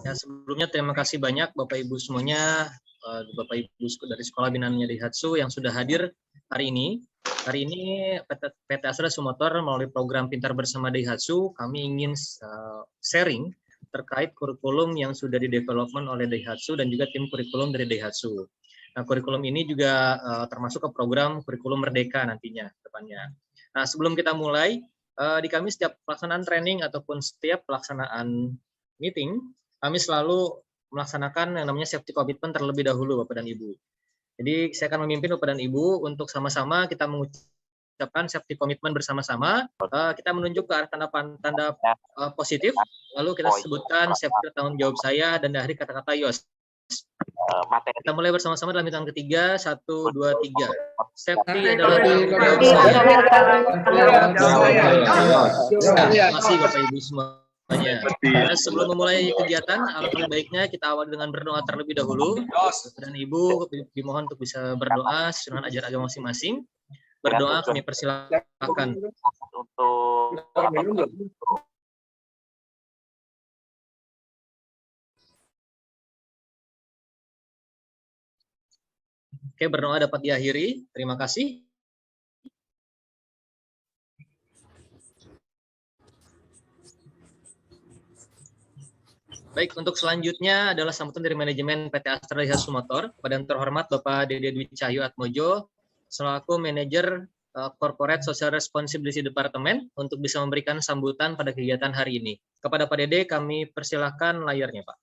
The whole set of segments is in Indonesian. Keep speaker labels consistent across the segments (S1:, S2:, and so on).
S1: Ya, sebelumnya terima kasih banyak Bapak Ibu semuanya, Bapak Ibu dari Sekolah Binaan Daihatsu yang sudah hadir hari ini. Hari ini PT Astra Sumotor melalui program Pintar Bersama Daihatsu, kami ingin sharing terkait kurikulum yang sudah didevelopment oleh Daihatsu dan juga tim kurikulum dari Daihatsu. Nah, kurikulum ini juga termasuk ke program kurikulum Merdeka nantinya depannya. Nah, sebelum kita mulai, di kami setiap pelaksanaan training ataupun setiap pelaksanaan meeting, kami selalu melaksanakan yang namanya safety commitment terlebih dahulu, Bapak dan Ibu. Jadi saya akan memimpin Bapak dan Ibu untuk sama-sama kita mengucapkan safety commitment bersama-sama. Kita menunjuk ke arah tanda positif, lalu kita sebutkan safety tanggung jawab saya dan dari kata-kata Yos. Kita mulai bersama-sama dalam hitungan ketiga, 1, 2, 3. Safety adalah tanggung jawab saya. Terima kasih Bapak Ibu semua. Nah, sebelum memulai kegiatan, alangkah baiknya kita awali dengan berdoa terlebih dahulu. Dan Ibu dimohon untuk bisa berdoa dengan ajar agama masing-masing. Berdoa kami persilakan. Oke, berdoa dapat diakhiri. Terima kasih. Baik, untuk selanjutnya adalah sambutan dari manajemen PT Astra Daihatsu Motor kepada yang terhormat Bapak Dede Dwi Cahyo Atmojo selaku manajer Corporate Social Responsibility Department untuk bisa memberikan sambutan pada kegiatan hari ini. Kepada Pak Dede kami persilahkan layarnya, Pak.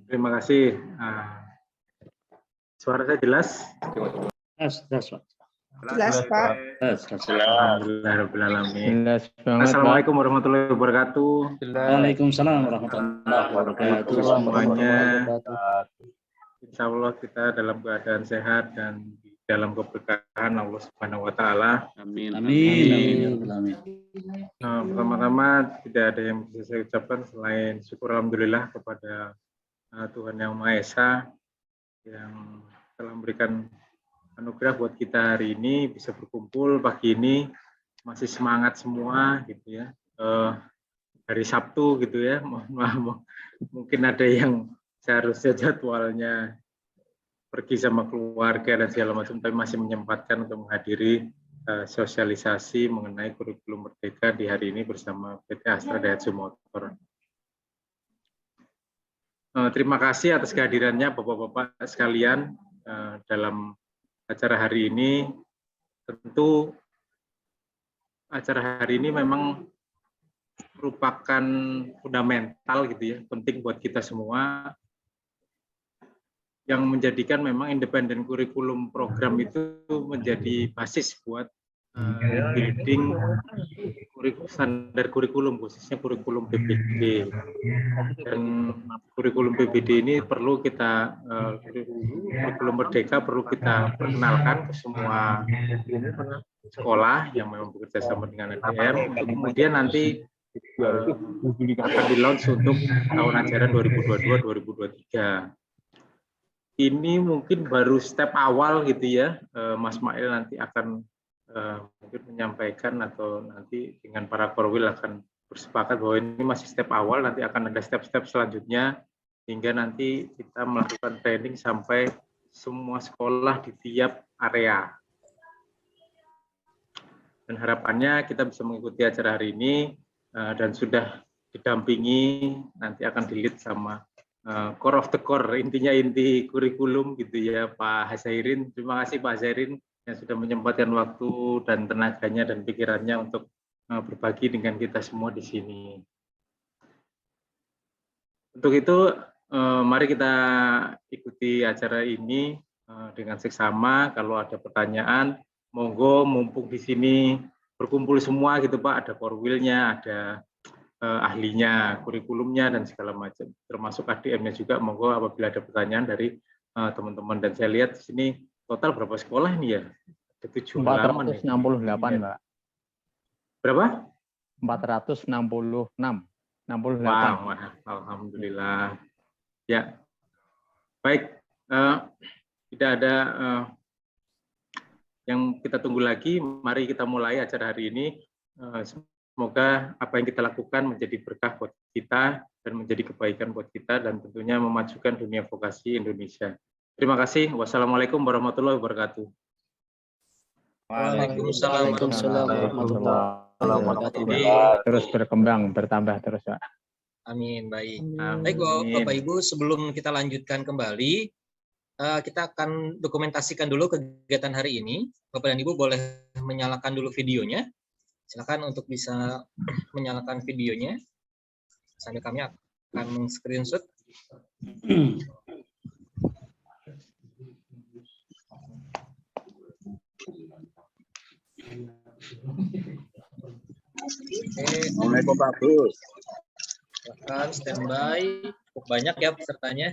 S2: Terima kasih. Suara saya jelas?
S3: Jelas, Pak.
S4: Jelas, Pak.
S2: Alhamdulillahirrahmanirrahim. Assalamualaikum warahmatullahi wabarakatuh.
S3: Waalaikumsalam warahmatullahi wabarakatuh.
S2: Semuanya, insya Allah kita dalam keadaan sehat dan dalam keberkahan Allah Subhanahu Wa Taala.
S3: Amin. Amin.
S2: Pertama-tama tidak ada yang bisa saya ucapkan selain syukur alhamdulillah kepada Tuhan Yang Maha Esa yang telah memberikan anugerah buat kita hari ini bisa berkumpul pagi ini, masih semangat semua gitu ya. Hari Sabtu gitu ya, mungkin ada yang seharusnya jadwalnya pergi sama keluarga dan segala macam, tapi masih menyempatkan untuk menghadiri sosialisasi mengenai kurikulum Merdeka di hari ini bersama PT Astra Daihatsu Motor. Terima kasih atas kehadirannya Bapak-Bapak sekalian dalam acara hari ini. Tentu acara hari ini memang merupakan fundamental gitu ya, penting buat kita semua, yang menjadikan memang independen kurikulum program itu menjadi basis buat building standar kurikulum, khususnya kurikulum PBD. Dan kurikulum PBD ini perlu kita, kurikulum Merdeka perlu kita perkenalkan ke semua sekolah yang memang bekerja sama dengan ADM, untuk kemudian nanti akan di-launch untuk tahun ajaran 2022-2023. Ini mungkin baru step awal gitu ya, Mas Mail nanti akan mungkin menyampaikan atau nanti dengan para korwil akan bersepakat bahwa ini masih step awal, nanti akan ada step-step selanjutnya hingga nanti kita melakukan training sampai semua sekolah di tiap area. Dan harapannya kita bisa mengikuti acara hari ini dan sudah didampingi, nanti akan di-lead sama core of the core, intinya inti kurikulum gitu ya, Pak Hazairin. Terima kasih Pak Hazairin yang sudah menyempatkan waktu dan tenaganya dan pikirannya untuk berbagi dengan kita semua di sini. Untuk itu, mari kita ikuti acara ini dengan seksama. Kalau ada pertanyaan, monggo, mumpung di sini berkumpul semua gitu Pak, ada korwilnya, ada ahlinya, kurikulumnya dan segala macam, termasuk ADM-nya juga. Monggo apabila ada pertanyaan dari teman-teman. Dan saya lihat di sini total berapa sekolah ini ya? Ada 7 halaman.
S5: 468, Pak.
S2: Berapa?
S5: 466. 68.
S2: Wow, alhamdulillah. Ya, baik. Tidak ada yang kita tunggu lagi, mari kita mulai acara hari ini. Semoga apa yang kita lakukan menjadi berkah buat kita dan menjadi kebaikan buat kita dan tentunya memajukan dunia vokasi Indonesia. Terima kasih. Wassalamualaikum warahmatullahi wabarakatuh.
S1: Waalaikumsalam warahmatullahi wabarakatuh.
S5: Terus berkembang, bertambah terus, Pak.
S1: Amin, baik.
S2: Amin.
S1: Baik, Bapak Ibu, sebelum kita lanjutkan kembali, kita akan dokumentasikan dulu kegiatan hari ini. Bapak dan Ibu boleh menyalakan dulu videonya. Silakan untuk bisa menyalakan videonya. Sambil kami akan meng-screenshot.
S4: Assalamualaikum Pak Gus.
S1: Silakan standby. Cukup banyak ya pesertanya.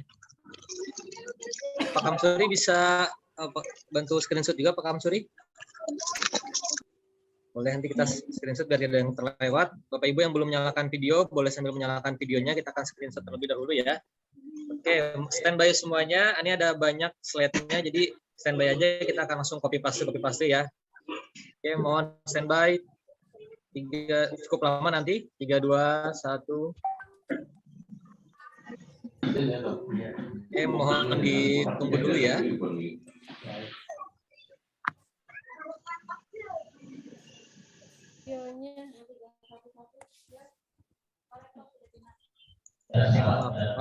S1: Pak Kamsuri bisa bantu screenshot juga, Pak Kamsuri? Boleh nanti kita screenshot biar ada yang terlewat. Bapak Ibu yang belum menyalakan video, boleh sambil menyalakan videonya, kita akan screenshot terlebih dahulu ya. Oke, standby semuanya. Ini ada banyak slide-nya, jadi standby aja, kita akan langsung copy paste ya. Oke, mohon standby. Cukup lama nanti. 3, 2, 1. Oke, mohon ditunggu dulu ya.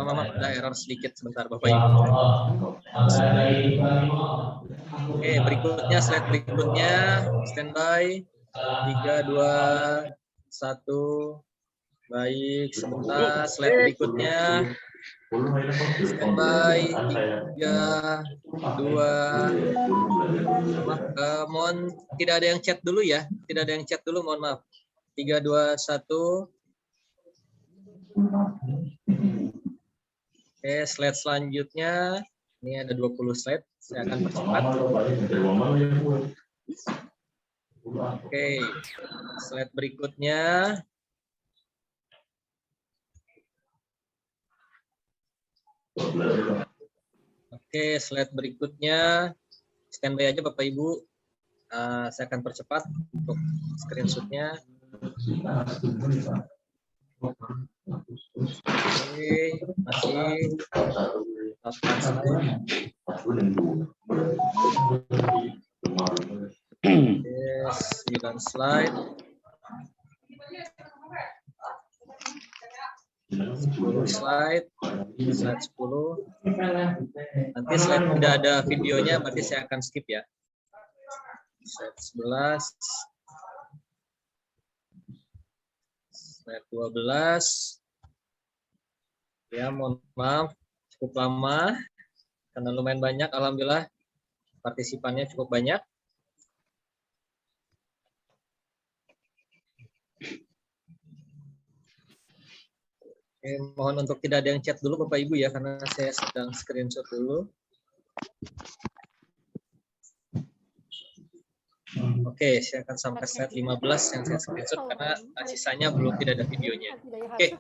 S1: Maaf, ada error sedikit sebentar Bapak Ibu. Oke, berikutnya slide berikutnya, standby. 3, 2, 1. Baik, sebentar. Slide berikutnya. Standby. 3, 2. Mohon tidak ada yang chat dulu ya. Tidak ada yang chat dulu, mohon maaf. 3, 2, 1. Oke, slide selanjutnya. Ini ada 20 slide. Saya akan percepat. Oke, slide berikutnya. Oke, slide berikutnya. Standby aja Bapak Ibu. Saya akan percepat untuk screenshot-nya. Oke, masih 8 slide. Yes, 9 slide. 10 slide. Slide 10. Nanti slide tidak ada videonya, berarti saya akan skip ya. Slide 11. Slide 12. Ya, mohon maaf, cukup lama. Karena lumayan banyak, alhamdulillah. Partisipannya cukup banyak. Oke, mohon untuk tidak ada yang chat dulu Bapak Ibu ya, karena saya sedang screenshot dulu. Oke, saya akan sampai slide 15 yang saya screenshot karena sisanya belum tidak ada videonya. Oke,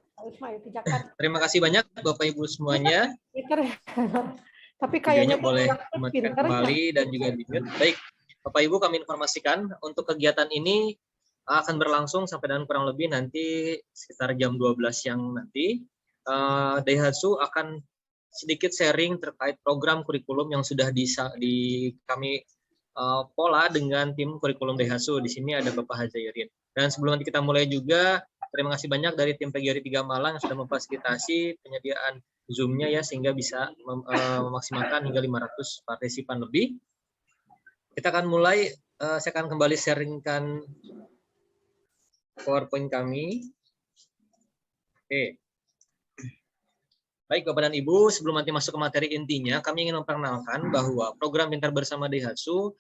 S1: terima kasih banyak Bapak Ibu semuanya.
S6: Tapi kayaknya
S1: boleh dimatikan kembali dan juga di-mute. Baik, Bapak Ibu kami informasikan untuk kegiatan ini akan berlangsung sampai dengan kurang lebih nanti sekitar jam 12 siang nanti. Daihatsu akan sedikit sharing terkait program kurikulum yang sudah kami pola dengan tim kurikulum Daihatsu. Di sini ada Bapak Hajairin. Dan sebelum nanti kita mulai juga, terima kasih banyak dari tim PGRI 3 Malang yang sudah memfasilitasi penyediaan Zoom-nya ya, sehingga bisa memaksimalkan hingga 500 partisipan lebih. Kita akan mulai, saya akan kembali sharingkan PowerPoint kami. Oke. Baik Bapak dan Ibu, sebelum nanti masuk ke materi intinya, kami ingin memperkenalkan bahwa program Pintar Bersama Daihatsu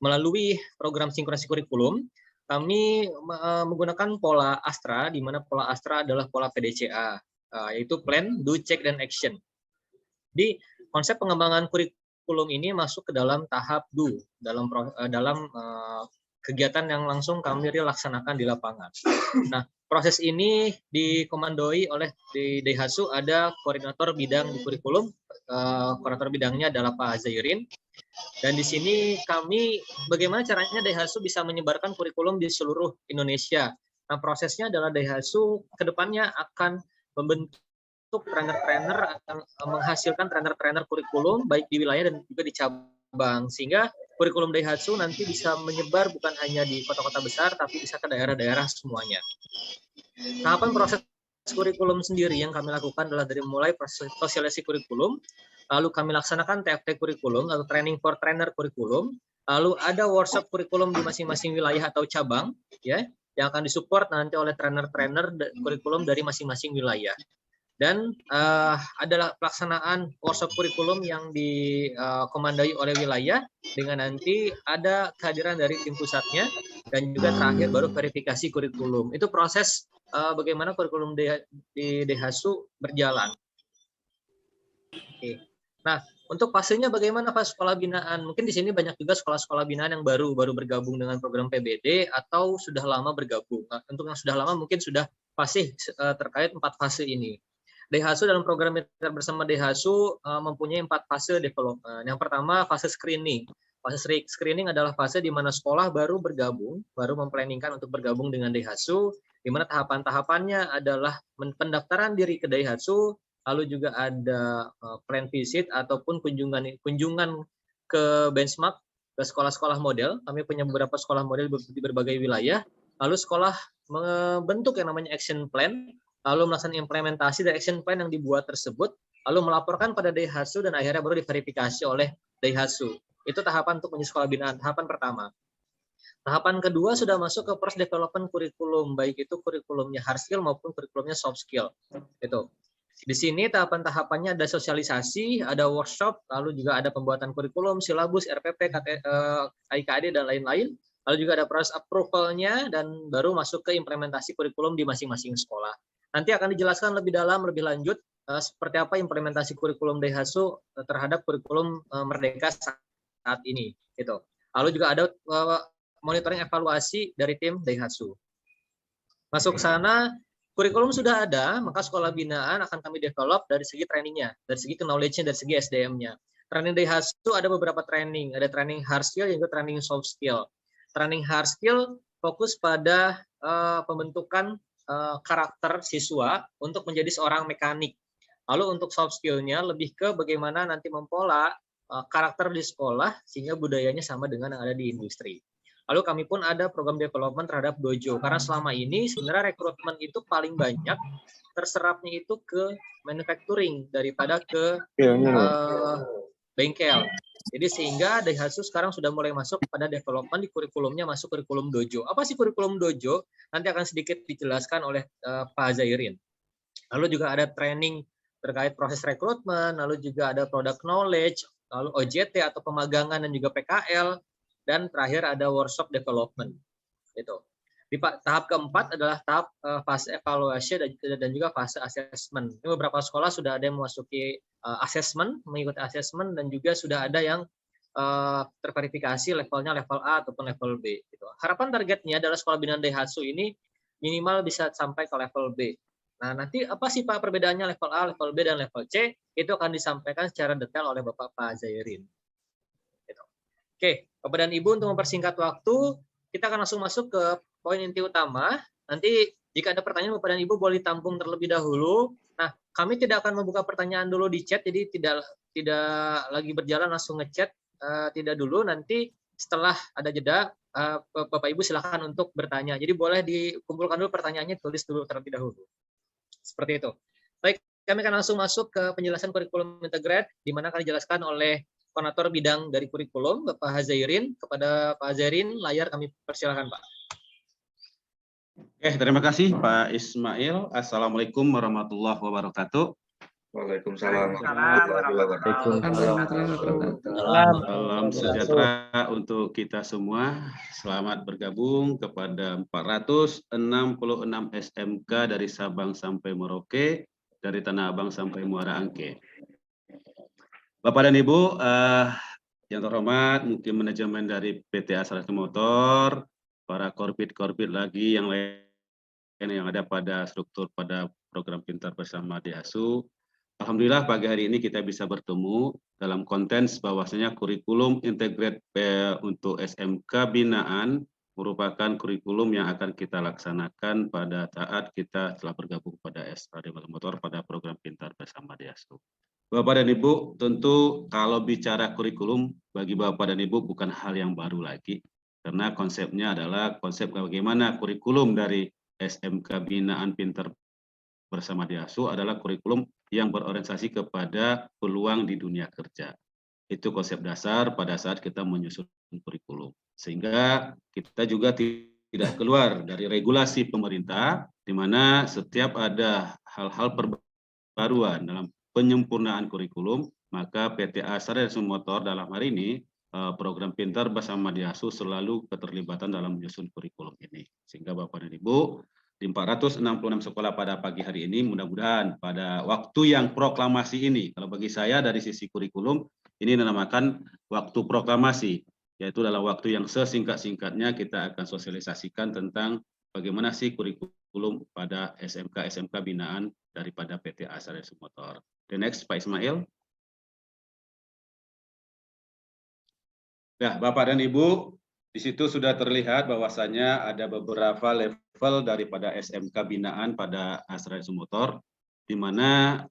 S1: melalui program sinkronasi kurikulum, kami menggunakan pola Astra, di mana pola Astra adalah pola PDCA, yaitu Plan, Do, Check, dan Action. Di konsep pengembangan kurikulum ini masuk ke dalam tahap Do, dalam kegiatan yang langsung kami laksanakan di lapangan. Nah, proses ini dikomandoi oleh di Daihatsu ada koordinator bidang di kurikulum, koordinator bidangnya adalah Pak Zairin. Dan di sini kami bagaimana caranya Daihatsu bisa menyebarkan kurikulum di seluruh Indonesia. Nah, prosesnya adalah Daihatsu kedepannya akan membentuk trainer-trainer, akan menghasilkan trainer-trainer kurikulum baik di wilayah dan juga di cabang, sehingga kurikulum Daihatsu nanti bisa menyebar bukan hanya di kota-kota besar, tapi bisa ke daerah-daerah semuanya. Tahapan proses kurikulum sendiri yang kami lakukan adalah dari mulai proses sosialisasi kurikulum, lalu kami laksanakan TFT kurikulum, lalu training for trainer kurikulum, lalu ada workshop kurikulum di masing-masing wilayah atau cabang, ya, yang akan disupport nanti oleh trainer-trainer kurikulum dari masing-masing wilayah. Dan adalah pelaksanaan workshop kurikulum yang dikomandoi oleh wilayah dengan nanti ada kehadiran dari tim pusatnya dan juga terakhir baru verifikasi kurikulum. Itu proses bagaimana kurikulum di Daihatsu berjalan. Oke. Nah, untuk fasenya bagaimana Pak sekolah binaan? Mungkin di sini banyak juga sekolah-sekolah binaan yang baru bergabung dengan program PBD atau sudah lama bergabung. Nah, untuk yang sudah lama mungkin sudah fasih terkait 4 fase ini. Daihatsu dalam program Mitra Bersama Daihatsu mempunyai 4 fase development. Yang pertama fase screening. Fase screening adalah fase di mana sekolah baru bergabung, baru memplanningkan untuk bergabung dengan Daihatsu, di mana tahapan-tahapannya adalah pendaftaran diri ke Daihatsu, lalu juga ada plan visit ataupun kunjungan ke benchmark ke sekolah-sekolah model. Kami punya beberapa sekolah model di berbagai wilayah. Lalu sekolah membentuk yang namanya action plan, lalu melaksanakan implementasi dari action plan yang dibuat tersebut, lalu melaporkan pada Daihatsu dan akhirnya baru diverifikasi oleh Daihatsu. Itu tahapan untuk menjadi sekolah binaan, tahapan pertama. Tahapan kedua sudah masuk ke proses development kurikulum, baik itu kurikulumnya hard skill maupun kurikulumnya soft skill. Itu. Di sini tahapan-tahapannya ada sosialisasi, ada workshop, lalu juga ada pembuatan kurikulum, silabus, RPP, KIKD, dan lain-lain. Lalu juga ada proses approval-nya dan baru masuk ke implementasi kurikulum di masing-masing sekolah. Nanti akan dijelaskan lebih dalam, lebih lanjut seperti apa implementasi kurikulum Daihatsu terhadap kurikulum Merdeka saat ini. Gitu. Lalu juga ada monitoring evaluasi dari tim Daihatsu. Masuk ke sana, kurikulum sudah ada, maka sekolah binaan akan kami develop dari segi trainingnya, dari segi knowledge-nya, dari segi SDM-nya. Training Daihatsu ada beberapa training, ada training hard skill, juga training soft skill. Training hard skill fokus pada pembentukan karakter siswa untuk menjadi seorang mekanik. Lalu untuk soft skill-nya lebih ke bagaimana nanti mempola karakter di sekolah sehingga budayanya sama dengan yang ada di industri. Lalu kami pun ada program development terhadap dojo, karena selama ini sebenarnya rekrutmen itu paling banyak terserapnya itu ke manufacturing daripada ke bengkel. Jadi sehingga Daihatsu sekarang sudah mulai masuk pada development di kurikulumnya, masuk kurikulum dojo. Apa sih kurikulum dojo? Nanti akan sedikit dijelaskan oleh Pak Zairin. Lalu juga ada training terkait proses rekrutmen, lalu juga ada product knowledge, lalu OJT atau pemagangan dan juga PKL, dan terakhir ada workshop development. Itu. Di tahap keempat adalah tahap fase evaluasi dan juga fase assessment. Ini beberapa sekolah sudah ada yang memasuki assessment, mengikuti assessment, dan juga sudah ada yang terverifikasi levelnya level A ataupun level B. Gitu. Harapan targetnya adalah sekolah binaan Daihatsu ini minimal bisa sampai ke level B. Nah, nanti apa sih Pak perbedaannya level A, level B, dan level C? Itu akan disampaikan secara detail oleh Bapak Pak Zairin. Gitu. Oke, Bapak dan Ibu, untuk mempersingkat waktu, kita akan langsung masuk ke poin inti utama. Nanti jika ada pertanyaan Bapak dan Ibu boleh ditampung terlebih dahulu. Nah, kami tidak akan membuka pertanyaan dulu di chat, jadi tidak lagi berjalan langsung ngechat, tidak dulu. Nanti setelah ada jeda, Bapak Ibu silakan untuk bertanya. Jadi boleh dikumpulkan dulu pertanyaannya, tulis dulu terlebih dahulu. Seperti itu. Baik, kami akan langsung masuk ke penjelasan kurikulum integrate, di mana akan dijelaskan oleh koordinator bidang dari kurikulum, Bapak Zairin. Kepada Pak Zairin, layar kami persilakan, Pak.
S7: Terima kasih Pak Ismail. Assalamualaikum warahmatullahi wabarakatuh.
S4: Waalaikumsalam.
S7: Salam sejahtera untuk kita semua. Selamat bergabung kepada 466 SMK dari Sabang sampai Merauke, dari Tanah Abang sampai Muara Angke. Bapak dan Ibu yang terhormat, mungkin manajemen dari PT Astra Motor, para korbit lagi yang lain yang ada pada struktur pada program Pintar Bersama Dihasu. Alhamdulillah pagi hari ini kita bisa bertemu dalam konten bahwasanya kurikulum integrated untuk SMK binaan merupakan kurikulum yang akan kita laksanakan pada saat kita telah bergabung pada SRD Motor pada program Pintar Bersama Dihasu. Bapak dan Ibu, tentu kalau bicara kurikulum bagi Bapak dan Ibu bukan hal yang baru lagi, karena konsepnya adalah konsep bagaimana kurikulum dari SMK Binaan Pintar Bersama Dihasu adalah kurikulum yang berorientasi kepada peluang di dunia kerja. Itu konsep dasar pada saat kita menyusun kurikulum. Sehingga kita juga tidak keluar dari regulasi pemerintah, di mana setiap ada hal-hal perbaruan dalam penyempurnaan kurikulum, maka PT Asra Motor dalam hari ini program Pintar Bersama Dihasu selalu keterlibatan dalam menyusun kurikulum ini. Sehingga Bapak dan Ibu, di 466 sekolah pada pagi hari ini, mudah-mudahan pada waktu yang proklamasi ini, kalau bagi saya dari sisi kurikulum, ini dinamakan waktu proklamasi, yaitu dalam waktu yang sesingkat-singkatnya kita akan sosialisasikan tentang bagaimana sih kurikulum pada SMK binaan daripada PT Asra Motor. The next, Pak Ismail. Nah, Bapak dan Ibu, di situ sudah terlihat bahwasannya ada beberapa level daripada SMK binaan pada Asra Motor, di mana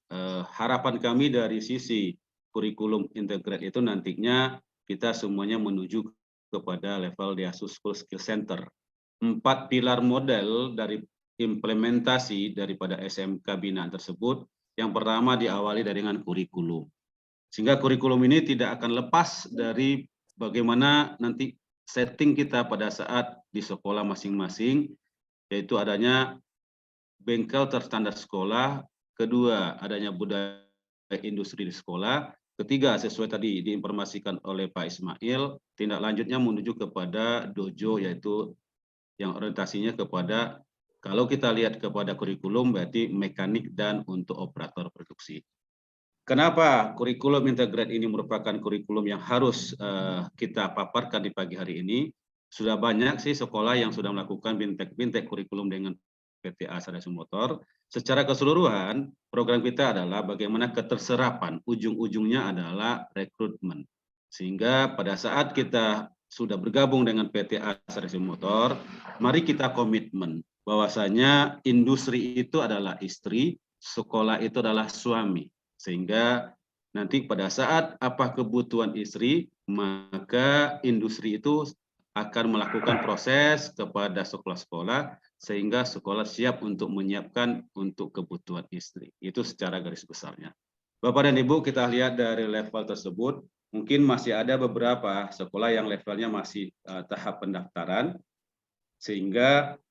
S7: harapan kami dari sisi kurikulum integrated itu nantinya kita semuanya menuju kepada level Dihasu School Skill Center. 4 pilar model dari implementasi daripada SMK binaan tersebut. Yang pertama diawali dengan kurikulum. Sehingga kurikulum ini tidak akan lepas dari bagaimana nanti setting kita pada saat di sekolah masing-masing, yaitu adanya bengkel terstandar sekolah, kedua adanya budaya industri di sekolah, ketiga sesuai tadi diinformasikan oleh Pak Ismail, tindak lanjutnya menuju kepada dojo, yaitu yang orientasinya kepada, kalau kita lihat kepada kurikulum berarti mekanik dan untuk operator produksi. Kenapa kurikulum integrated ini merupakan kurikulum yang harus kita paparkan di pagi hari ini? Sudah banyak sih sekolah yang sudah melakukan bintek kurikulum dengan PT Asra Motor. Secara keseluruhan, program kita adalah bagaimana keterserapan, ujung-ujungnya adalah rekrutmen. Sehingga pada saat kita sudah bergabung dengan PT Asra Motor, mari kita komitmen bahwasanya industri itu adalah istri, sekolah itu adalah suami. Sehingga nanti pada saat apa kebutuhan istri, maka industri itu akan melakukan proses kepada sekolah-sekolah, sehingga sekolah siap untuk menyiapkan untuk kebutuhan istri. Itu secara garis besarnya. Bapak dan Ibu, kita lihat dari level tersebut, mungkin masih ada beberapa sekolah yang levelnya masih tahap pendaftaran, sehingga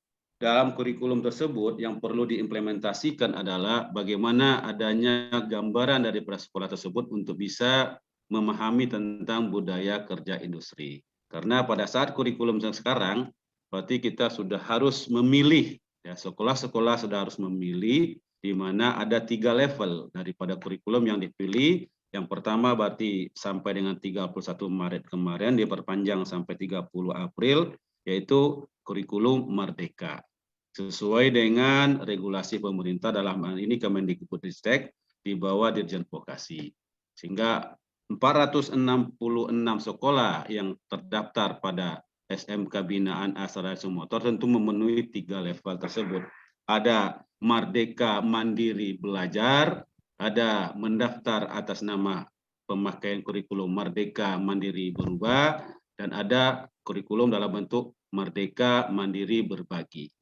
S7: dalam kurikulum tersebut yang perlu diimplementasikan adalah bagaimana adanya gambaran dari sekolah tersebut untuk bisa memahami tentang budaya kerja industri. Karena pada saat kurikulum yang sekarang, berarti kita sudah harus memilih, ya, sekolah-sekolah sudah harus memilih, di mana ada 3 level daripada kurikulum yang dipilih. Yang pertama berarti sampai dengan 31 Maret kemarin, diperpanjang sampai 30 April, yaitu kurikulum Merdeka. Sesuai dengan regulasi pemerintah, dalam hal ini Kemendikbudristek di bawah Dirjen Vokasi. Sehingga 466 sekolah yang terdaftar pada SMK binaan Asra Motor tentu memenuhi 3 level tersebut. Ada Merdeka Mandiri Belajar, ada mendaftar atas nama pemakaian kurikulum Merdeka Mandiri Berubah, dan ada kurikulum dalam bentuk Merdeka Mandiri Berbagi.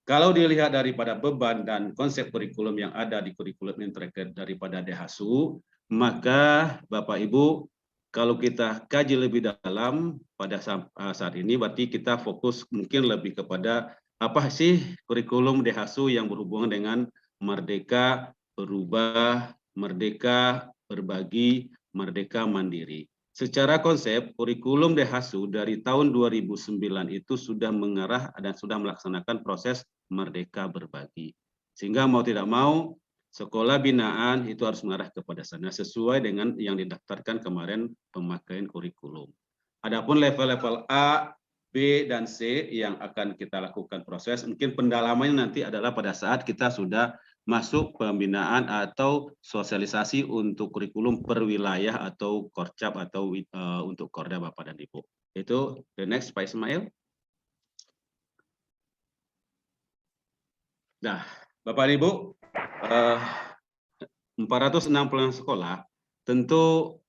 S7: Kalau dilihat daripada beban dan konsep kurikulum yang ada di kurikulum integrated daripada Dihasu, maka Bapak Ibu, kalau kita kaji lebih dalam pada saat ini, berarti kita fokus mungkin lebih kepada apa sih kurikulum Dihasu yang berhubungan dengan Merdeka Berubah, Merdeka Berbagi, Merdeka Mandiri. Secara konsep, kurikulum Dihasu dari tahun 2009 itu sudah mengarah dan sudah melaksanakan proses Merdeka Berbagi. Sehingga mau tidak mau, sekolah binaan itu harus mengarah kepada sana sesuai dengan yang didaftarkan kemarin pemakaian kurikulum. Adapun level-level A, B dan C yang akan kita lakukan proses. Mungkin pendalamannya nanti adalah pada saat kita sudah masuk pembinaan atau sosialisasi untuk kurikulum per wilayah atau korcap atau untuk korda Bapak dan Ibu. Itu the next Pak Ismail. Nah, Bapak dan Ibu, 460 sekolah, tentu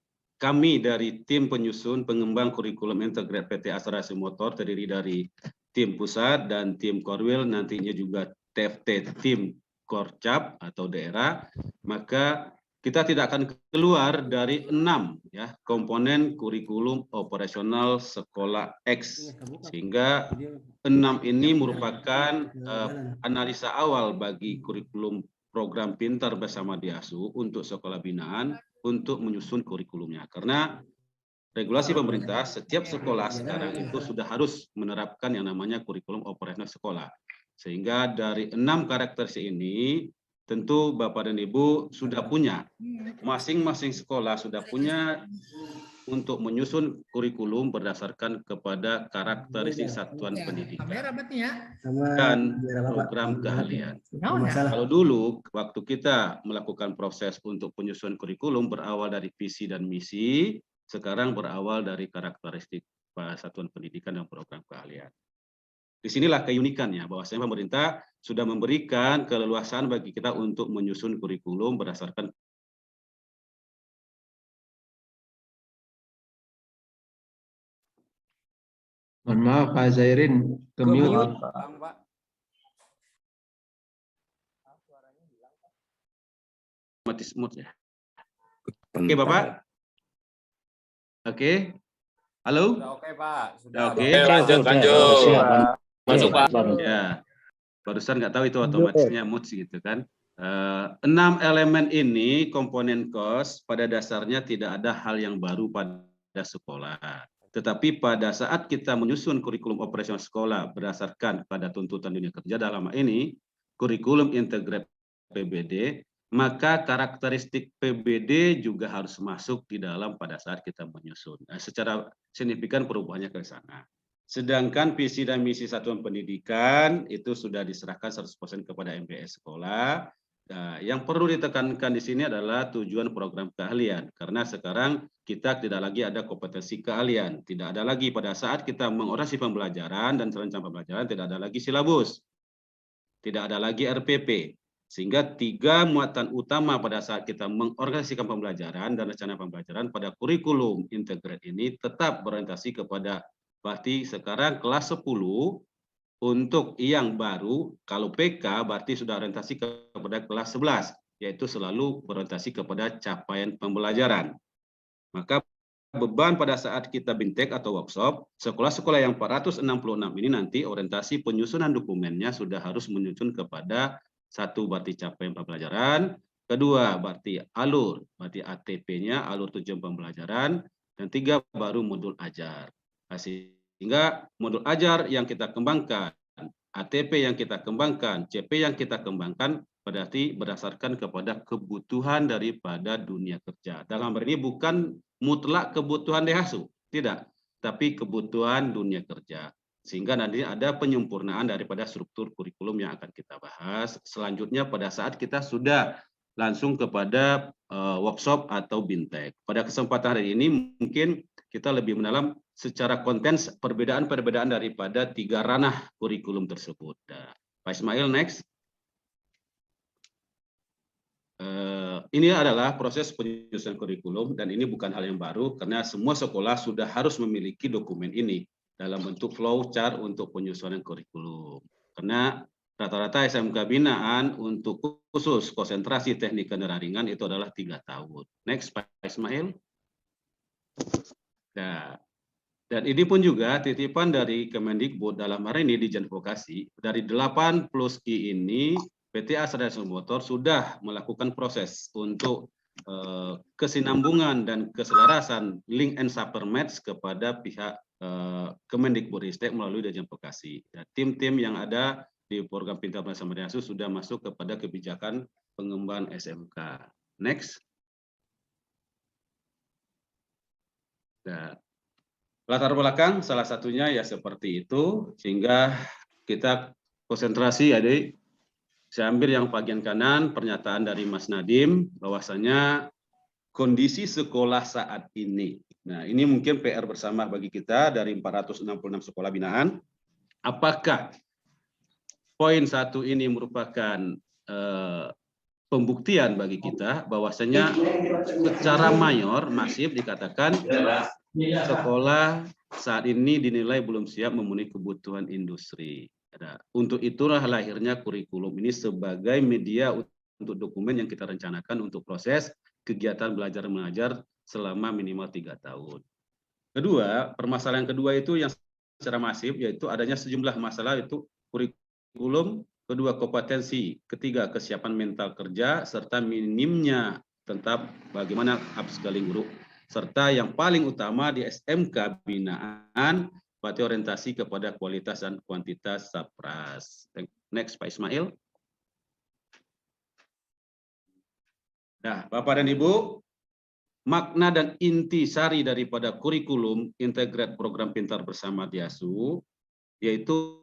S7: kami dari tim penyusun pengembang kurikulum integrat PT Asuransi Motor terdiri dari tim pusat dan tim Korwil, nantinya juga TFT tim Korcap atau daerah, maka kita tidak akan keluar dari 6 ya komponen kurikulum operasional sekolah X, sehingga 6 ini merupakan analisa awal bagi kurikulum program Pintar Bersama Diasu untuk sekolah binaan untuk menyusun kurikulumnya. Karena regulasi pemerintah, setiap sekolah sekarang itu sudah harus menerapkan yang namanya kurikulum operasional sekolah. Sehingga dari 6 karakteristik ini, tentu Bapak dan Ibu sudah punya, masing-masing sekolah sudah punya untuk menyusun kurikulum berdasarkan kepada karakteristik satuan pendidikan dan program keahlian. Kalau dulu waktu kita melakukan proses untuk penyusunan kurikulum berawal dari visi dan misi, sekarang berawal dari karakteristik satuan pendidikan dan program keahlian. Disinilah keunikannya, bahwasanya pemerintah sudah memberikan keleluasaan bagi kita untuk menyusun kurikulum berdasarkan.
S8: Mohon maaf Pak Zairin, ke-mute.
S7: Ya. Oke Bapak. Oke. Halo.
S9: Sudah oke Pak. Sudah.
S7: Oke.
S3: Lanjut.
S9: Masuk Pak.
S7: Ya. Barusan nggak tahu itu otomatisnya mute gitu kan. 6 elemen ini komponen KOS pada dasarnya tidak ada hal yang baru pada sekolah. Tetapi pada saat kita menyusun kurikulum operasional sekolah berdasarkan pada tuntutan dunia kerja dalam hal ini, kurikulum integrat PBD, maka karakteristik PBD juga harus masuk di dalam pada saat kita menyusun. Nah, secara signifikan perubahannya ke sana. Sedangkan visi dan misi satuan pendidikan itu sudah diserahkan 100% kepada MPS sekolah. Nah, yang perlu ditekankan di sini adalah tujuan program keahlian, karena sekarang kita tidak lagi ada kompetensi keahlian, tidak ada lagi pada saat kita mengorganisasi pembelajaran dan rencana pembelajaran, tidak ada lagi silabus, tidak ada lagi RPP, sehingga 3 muatan utama pada saat kita mengorganisasikan pembelajaran dan rencana pembelajaran pada kurikulum integrat ini tetap berorientasi kepada, berarti sekarang kelas 10. Untuk yang baru, kalau PK berarti sudah orientasi kepada kelas 11, yaitu selalu berorientasi kepada capaian pembelajaran. Maka beban pada saat kita bintek atau workshop, sekolah-sekolah yang 466 ini nanti orientasi penyusunan dokumennya sudah harus menyusun kepada 1 berarti capaian pembelajaran, 2 berarti alur, berarti ATP-nya, alur tujuan pembelajaran, dan 3 baru modul ajar. Sehingga modul ajar yang kita kembangkan, ATP yang kita kembangkan, CP yang kita kembangkan, berarti berdasarkan kepada kebutuhan daripada dunia kerja. Dalam hal ini bukan mutlak kebutuhan DHSU, tidak, tapi kebutuhan dunia kerja. Sehingga nanti ada penyempurnaan daripada struktur kurikulum yang akan kita bahas. Selanjutnya pada saat kita sudah langsung kepada workshop atau bintek. Pada kesempatan hari ini mungkin kita lebih mendalam secara konten perbedaan-perbedaan daripada 3 ranah kurikulum tersebut. Pak Ismail, next. Ini adalah proses penyusunan kurikulum dan ini bukan hal yang baru karena semua sekolah sudah harus memiliki dokumen ini dalam bentuk flow chart untuk penyusunan kurikulum. Karena rata-rata SMK binaan untuk khusus konsentrasi teknik kendaraan ringan itu adalah 3 tahun. Next, Pak Ismail. Nah, dan ini pun juga titipan dari Kemendikbud dalam hari ini di Jen Vokasi, dari 8 plus I ini PT Asuransi Motor sudah melakukan proses untuk kesinambungan dan keselarasan link and super match kepada pihak Kemendikbudristek melalui Jen Vokasi. Dan tim-tim yang ada di program Pintar Bersama Diasu sudah masuk kepada kebijakan pengembangan SMK. Next. Nah, Latar belakang salah satunya ya seperti itu, sehingga kita konsentrasi adik. Saya ambil yang bagian kanan, pernyataan dari Mas Nadiem, bahwasanya kondisi sekolah saat ini. Nah, ini mungkin PR bersama bagi kita dari 466 sekolah binaan. Apakah poin 1 ini merupakan pembuktian bagi kita bahwasanya secara mayor masif dikatakan sekolah saat ini dinilai belum siap memenuhi kebutuhan industri. Untuk itulah lahirnya kurikulum ini sebagai media untuk dokumen yang kita rencanakan untuk proses kegiatan belajar mengajar selama minimal 3 tahun. Kedua, permasalahan kedua itu yang secara masif, yaitu adanya sejumlah masalah, itu kurikulum, kedua kompetensi, ketiga kesiapan mental kerja, serta minimnya tentang bagaimana upskilling guru, serta yang paling utama di SMK binaan, berarti orientasi kepada kualitas dan kuantitas SAPRAS. Next, Pak Ismail. Nah, Bapak dan Ibu, makna dan inti sari daripada kurikulum Integrate Program Pintar Bersama Diasu, yaitu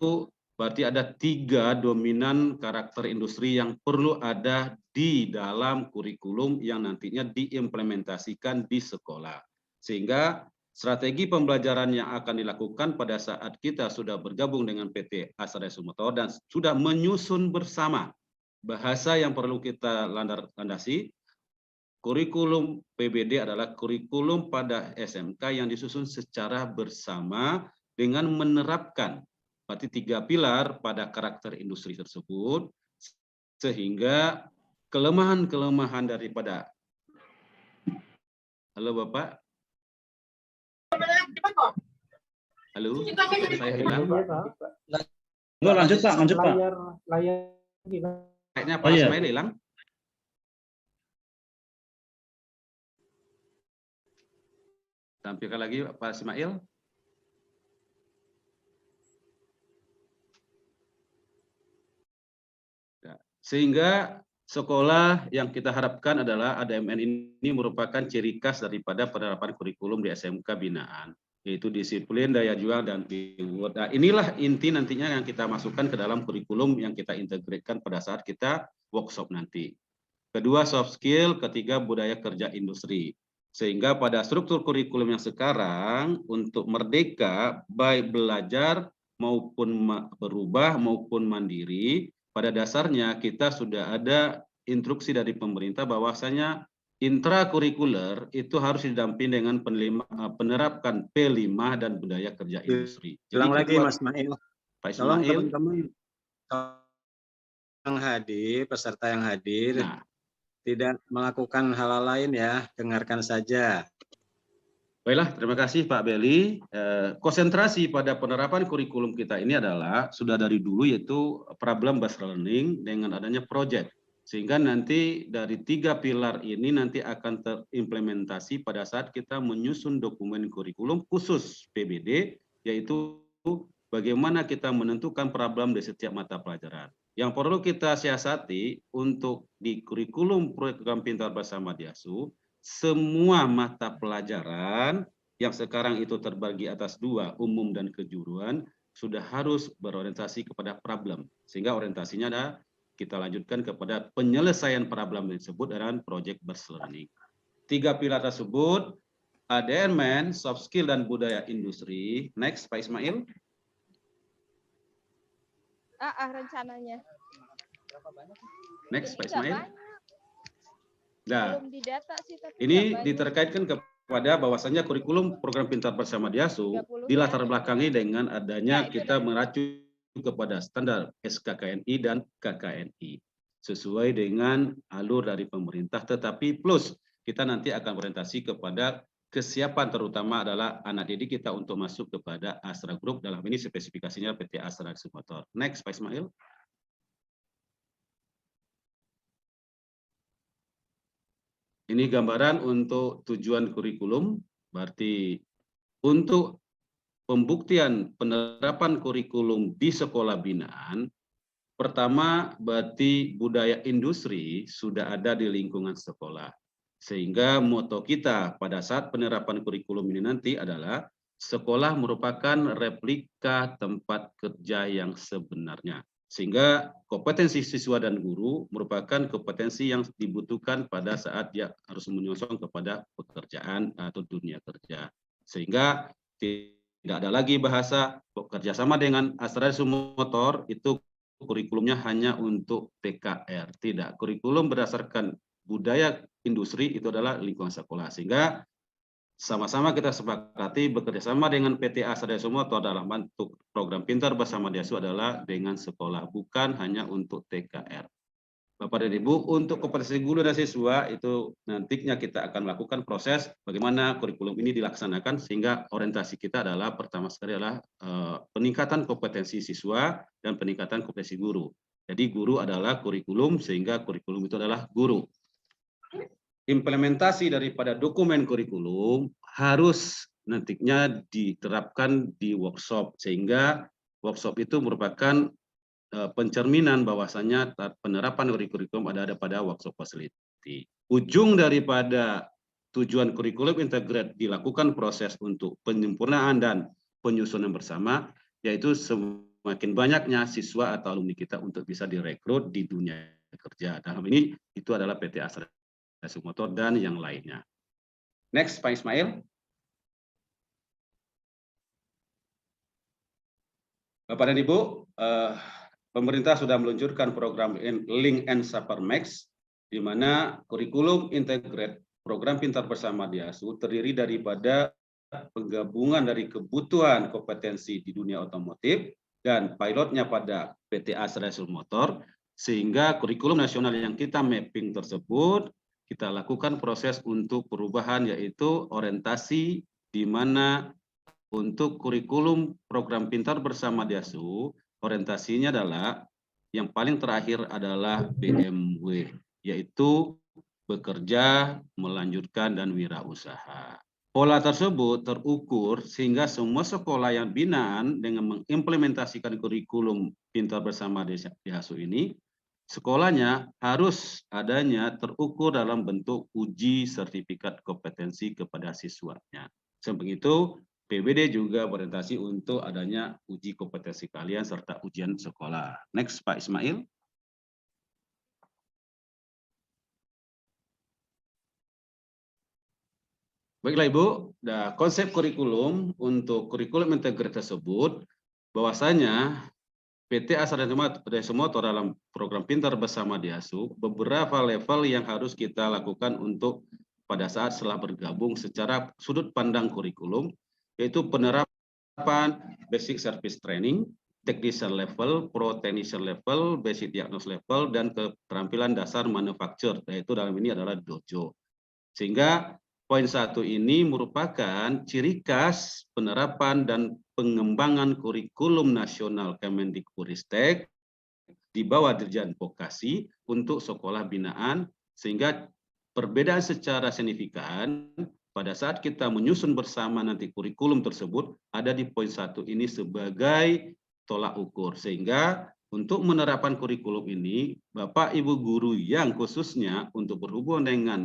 S7: berarti ada 3 dominan karakter industri yang perlu ada di dalam kurikulum yang nantinya diimplementasikan di sekolah. Sehingga strategi pembelajaran yang akan dilakukan pada saat kita sudah bergabung dengan PT Astra Sumotor dan sudah menyusun bersama bahasa yang perlu kita landasi. Kurikulum PBD adalah kurikulum pada SMK yang disusun secara bersama dengan menerapkan berarti 3 pilar pada karakter industri tersebut, sehingga kelemahan-kelemahan daripada. Halo Bapak. Halo, saya hilang.
S3: Lanjut Pak, lanjut Pak.
S7: Kayaknya Pak Ismail hilang. Tampilkan lagi Pak Ismail. Sehingga sekolah yang kita harapkan adalah ADMN ini merupakan ciri khas daripada penerapan kurikulum di SMK binaan, yaitu disiplin, daya juang, dan teamwork. Nah, inilah inti nantinya yang kita masukkan ke dalam kurikulum yang kita integrasikan pada saat kita workshop nanti. Kedua, soft skill. Ketiga, budaya kerja industri. Sehingga pada struktur kurikulum yang sekarang untuk merdeka, baik belajar maupun berubah maupun mandiri, pada dasarnya kita sudah ada instruksi dari pemerintah bahwasanya intrakurikuler itu harus didampingi dengan penerapkan P5 dan budaya kerja industri.
S10: Ulang lagi Mas Ismail.
S7: Pak Ismail.
S10: Teman-teman yang hadir, peserta yang hadir, tidak melakukan hal lain ya, dengarkan saja.
S7: Baiklah, terima kasih Pak Beli. Konsentrasi pada penerapan kurikulum kita ini adalah sudah dari dulu, yaitu problem based learning dengan adanya project. Sehingga nanti dari 3 pilar ini nanti akan terimplementasi pada saat kita menyusun dokumen kurikulum khusus PBD, yaitu bagaimana kita menentukan problem di setiap mata pelajaran. Yang perlu kita siasati untuk di kurikulum program Pintar Bersama Diasu, semua mata pelajaran yang sekarang itu terbagi atas 2, umum dan kejuruan, sudah harus berorientasi kepada problem. Sehingga orientasinya ada kita lanjutkan kepada penyelesaian problem tersebut dengan project based learning. 3 pilar tersebut, ADMN, soft skill, dan budaya industri. Next, Pak Ismail.
S11: Rencananya.
S7: Next, Pak Ismail. Nah,
S11: belum didata sih, tapi
S7: ini diterkaitkan kepada bahwasannya kurikulum program Pintar Bersama Diasu dilatar belakangi dengan adanya kita mengacu kepada standar SKKNI dan KKNI sesuai dengan alur dari pemerintah, tetapi plus kita nanti akan orientasi kepada kesiapan, terutama adalah anak didik kita untuk masuk kepada Astra Group, dalam ini spesifikasinya PT Astra Sumotor. Next, Pak Ismail. Ini gambaran untuk tujuan kurikulum, berarti untuk pembuktian penerapan kurikulum di sekolah binaan, pertama berarti budaya industri sudah ada di lingkungan sekolah. Sehingga moto kita pada saat penerapan kurikulum ini nanti adalah sekolah merupakan replika tempat kerja yang sebenarnya. Sehingga kompetensi siswa dan guru merupakan kompetensi yang dibutuhkan pada saat dia harus menyongsong kepada pekerjaan atau dunia kerja. Sehingga tidak ada lagi bahasa kerjasama dengan Astra Sumotor itu kurikulumnya hanya untuk PKR. Tidak, kurikulum berdasarkan budaya industri itu adalah lingkungan sekolah. Sehingga sama-sama kita sepakati bekerjasama dengan PT Astra Sumotor dalam bentuk program Pintar Bersama Diasu adalah dengan sekolah, bukan hanya untuk TKR. Bapak dan Ibu, untuk kompetensi guru dan siswa itu nantinya kita akan melakukan proses bagaimana kurikulum ini dilaksanakan, sehingga orientasi kita adalah pertama sekali adalah peningkatan kompetensi siswa dan peningkatan kompetensi guru. Jadi guru adalah kurikulum, sehingga kurikulum itu adalah guru. Implementasi daripada dokumen kurikulum harus nantinya diterapkan di workshop, sehingga workshop itu merupakan pencerminan bahwasanya penerapan kurikulum ada pada workshop facility. Ujung daripada tujuan kurikulum integrate dilakukan proses untuk penyempurnaan dan penyusunan bersama, yaitu semakin banyaknya siswa atau alumni kita untuk bisa direkrut di dunia kerja. Dalam ini itu adalah PT Astra Sumotor dan yang lainnya. Next, Pak Ismail. Bapak dan Ibu, pemerintah sudah meluncurkan program Link and Super Max, di mana kurikulum integrate program Pintar Bersama Diasu terdiri daripada penggabungan dari kebutuhan kompetensi di dunia otomotif dan pilotnya pada PT Astra Sumotor, sehingga kurikulum nasional yang kita mapping tersebut kita lakukan proses untuk perubahan, yaitu orientasi di mana untuk kurikulum program Pintar Bersama Diasu, orientasinya adalah yang paling terakhir adalah BMW, yaitu bekerja, melanjutkan, dan wirausaha. Pola tersebut terukur sehingga semua sekolah yang binaan dengan mengimplementasikan kurikulum Pintar Bersama Diasu ini, sekolahnya harus adanya terukur dalam bentuk uji sertifikat kompetensi kepada siswanya. Samping itu, PBD juga berorientasi untuk adanya uji kompetensi kalian serta ujian sekolah. Next, Pak Ismail. Baiklah Ibu, konsep kurikulum untuk kurikulum integrated tersebut, bahwasanya PT Astra Sumotor dalam program Pintar Bersama Diasu, beberapa level yang harus kita lakukan untuk pada saat setelah bergabung secara sudut pandang kurikulum, yaitu penerapan basic service training, technician level, pro technician level, basic diagnosis level, dan keterampilan dasar manufacture, yaitu dalam ini adalah dojo. Sehingga poin 1 ini merupakan ciri khas penerapan dan pengembangan kurikulum nasional Kemendikbudristek di bawah Dirjen Vokasi untuk sekolah binaan, sehingga perbedaan secara signifikan pada saat kita menyusun bersama nanti kurikulum tersebut ada di poin 1 ini sebagai tolak ukur, sehingga untuk menerapkan kurikulum ini Bapak Ibu guru yang khususnya untuk berhubungan dengan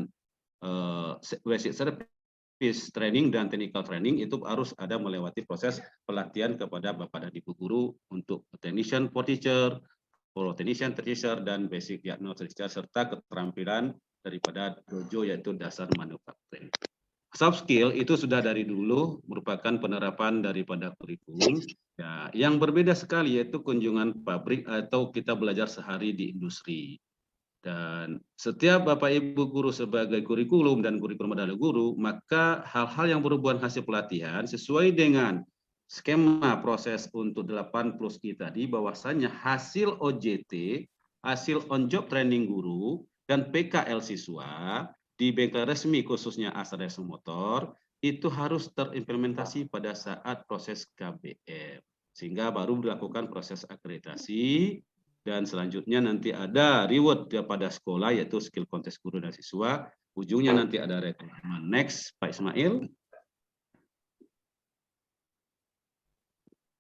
S7: basic service training dan technical training itu harus ada melewati proses pelatihan kepada Bapak dan Ibu guru untuk technician for teacher, pro technician teacher, dan basic diagnosis teacher, serta keterampilan daripada dojo yaitu dasar manufacturing. Soft skill itu sudah dari dulu merupakan penerapan daripada kurikulum. Ya, yang berbeda sekali yaitu kunjungan pabrik atau kita belajar sehari di industri. Dan setiap Bapak Ibu guru sebagai kurikulum dan kurikulum adalah guru, maka hal-hal yang berhubungan hasil pelatihan sesuai dengan skema proses untuk 8+I tadi, bahwasanya hasil OJT, hasil on job training guru, dan PKL siswa di bengkel resmi khususnya Astra Sumotor itu harus terimplementasi pada saat proses KBM, sehingga baru dilakukan proses akreditasi. Dan selanjutnya nanti ada reward kepada sekolah yaitu skill kontes guru dan siswa. Ujungnya nanti ada rekrutmen. Next, Pak Ismail.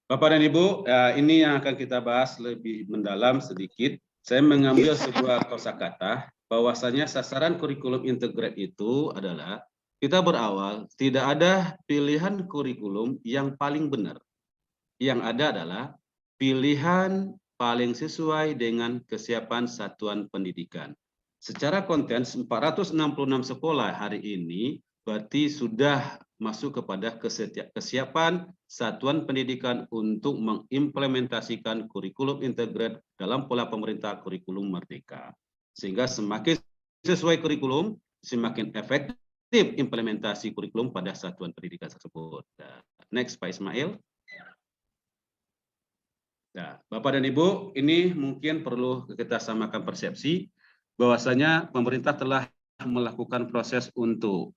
S7: Bapak dan Ibu, ini yang akan kita bahas lebih mendalam sedikit. Saya mengambil sebuah kosakata bahwasanya sasaran kurikulum integrate itu adalah kita berawal, tidak ada pilihan kurikulum yang paling benar. Yang ada adalah pilihan paling sesuai dengan kesiapan satuan pendidikan. Secara konten 466 sekolah hari ini berarti sudah masuk kepada kesiapan satuan pendidikan untuk mengimplementasikan kurikulum integrat dalam pola pemerintah kurikulum merdeka. Sehingga semakin sesuai kurikulum, semakin efektif implementasi kurikulum pada satuan pendidikan tersebut. Next, Pak Ismail. Nah, Bapak dan Ibu, ini mungkin perlu kita samakan persepsi bahwasanya pemerintah telah melakukan proses untuk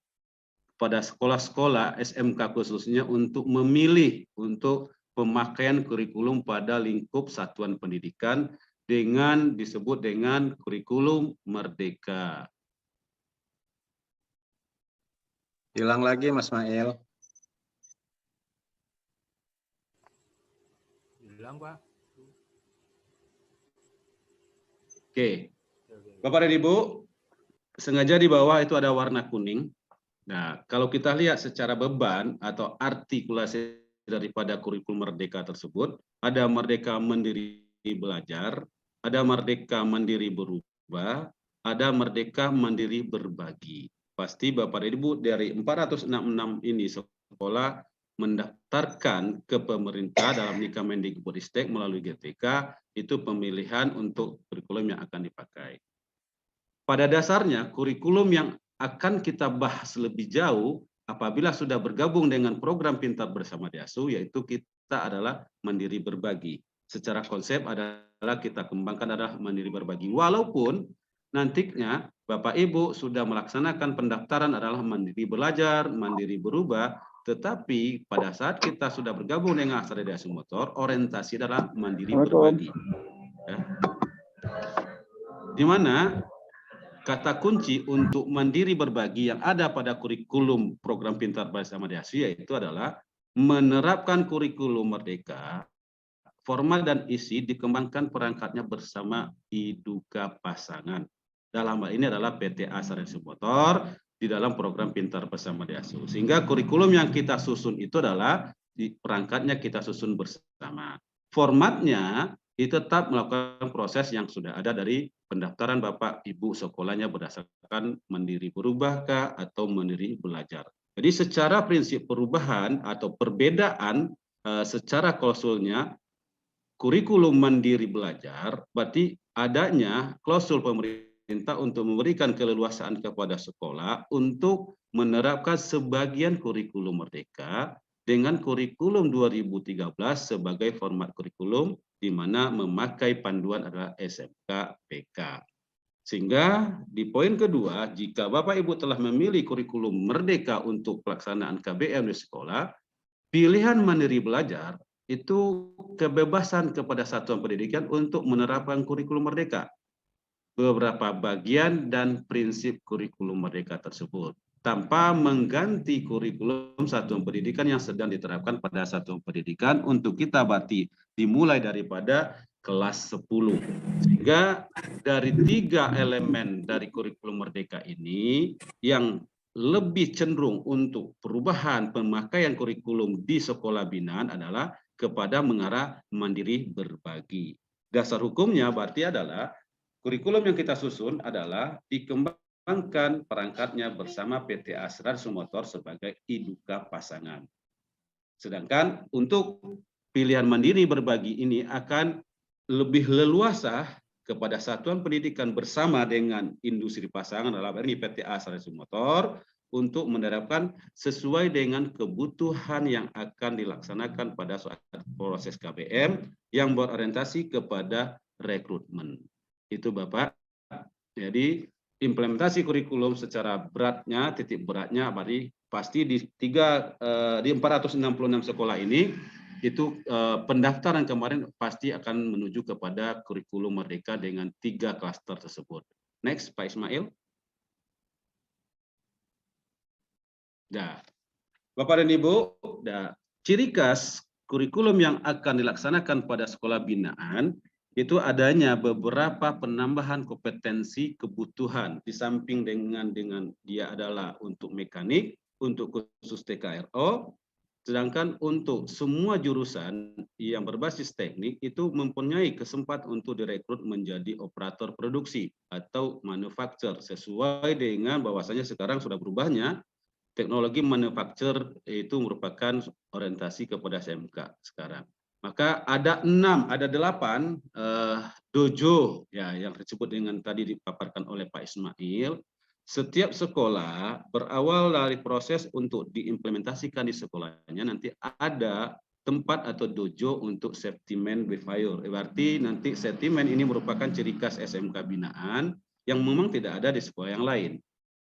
S7: pada sekolah-sekolah SMK khususnya untuk memilih untuk pemakaian kurikulum pada lingkup satuan pendidikan dengan disebut dengan kurikulum merdeka.
S10: Hilang lagi Mas Mail.
S9: Hilang, Pak.
S7: Oke, Bapak dan Ibu, sengaja di bawah itu ada warna kuning. Nah, kalau kita lihat secara beban atau artikulasi daripada kurikulum merdeka tersebut, ada merdeka mandiri belajar, ada merdeka mandiri berubah, ada merdeka mandiri berbagi. Pasti Bapak dan Ibu dari 466 ini sekolah mendaftarkan ke pemerintah dalam Nikah-Mendikbudristek melalui GTK, itu pemilihan untuk kurikulum yang akan dipakai. Pada dasarnya, kurikulum yang akan kita bahas lebih jauh apabila sudah bergabung dengan program Pintar Bersama Diasu, yaitu kita adalah mandiri berbagi. Secara konsep adalah kita kembangkan adalah mandiri berbagi. Walaupun nantinya Bapak Ibu sudah melaksanakan pendaftaran adalah mandiri belajar, mandiri berubah, tetapi pada saat kita sudah bergabung dengan Astra Diasu Motor, orientasi adalah mandiri berbagi. Ya. Di mana kata kunci untuk mandiri berbagi yang ada pada kurikulum program Pintar Bersama Diasu yaitu adalah menerapkan kurikulum merdeka, format dan isi dikembangkan perangkatnya bersama iduka pasangan. Dalam hal ini adalah PT Astra Diasu Motor di dalam program Pintar Bersama Diasu. Sehingga kurikulum yang kita susun itu adalah di perangkatnya kita susun bersama. Formatnya itu tetap melakukan proses yang sudah ada dari pendaftaran Bapak Ibu sekolahnya berdasarkan mandiri berubahkah atau mandiri belajar. Jadi secara prinsip perubahan atau perbedaan secara klausulnya kurikulum mandiri belajar berarti adanya klausul pemerintah untuk memberikan keleluasaan kepada sekolah untuk menerapkan sebagian kurikulum merdeka dengan kurikulum 2013 sebagai format kurikulum di mana memakai panduan adalah SMK PK. Sehingga di poin kedua, jika Bapak Ibu telah memilih kurikulum merdeka untuk pelaksanaan KBM di sekolah, pilihan mandiri belajar itu kebebasan kepada satuan pendidikan untuk menerapkan kurikulum merdeka. Beberapa bagian dan prinsip kurikulum merdeka tersebut tanpa mengganti kurikulum satuan pendidikan yang sedang diterapkan pada satuan pendidikan untuk kita bati dimulai daripada kelas 10. Sehingga dari 3 elemen dari kurikulum merdeka ini yang lebih cenderung untuk perubahan pemakaian kurikulum di sekolah binaan adalah kepada mengarah mandiri berbagi. Dasar hukumnya berarti adalah kurikulum yang kita susun adalah dikembangkan perangkatnya bersama PT Astra Diasu Motor sebagai iduka pasangan. Sedangkan untuk pilihan mandiri berbagi ini akan lebih leluasa kepada satuan pendidikan bersama dengan industri pasangan dalam ini PT Astra Diasu Motor untuk menerapkan sesuai dengan kebutuhan yang akan dilaksanakan pada saat proses KBM yang berorientasi kepada rekrutmen. Itu Bapak. Jadi implementasi kurikulum secara beratnya, titik beratnya berarti pasti di 466 sekolah ini itu pendaftaran kemarin pasti akan menuju kepada kurikulum merdeka dengan 3 klaster tersebut. Next, Pak Ismail. Nah, Bapak dan Ibu, ciri khas kurikulum yang akan dilaksanakan pada sekolah binaan itu adanya beberapa penambahan kompetensi kebutuhan di samping dengan dia adalah untuk mekanik, untuk khusus TKRO, sedangkan untuk semua jurusan yang berbasis teknik itu mempunyai kesempatan untuk direkrut menjadi operator produksi atau manufaktur sesuai dengan bahwasanya sekarang sudah berubahnya teknologi manufaktur itu merupakan orientasi kepada SMK sekarang. Maka ada 8 dojo ya yang disebut dengan tadi dipaparkan oleh Pak Ismail. Setiap sekolah berawal dari proses untuk diimplementasikan di sekolahnya nanti ada tempat atau dojo untuk safety man behavior. Berarti nanti safety man ini merupakan ciri khas SMK binaan yang memang tidak ada di sekolah yang lain.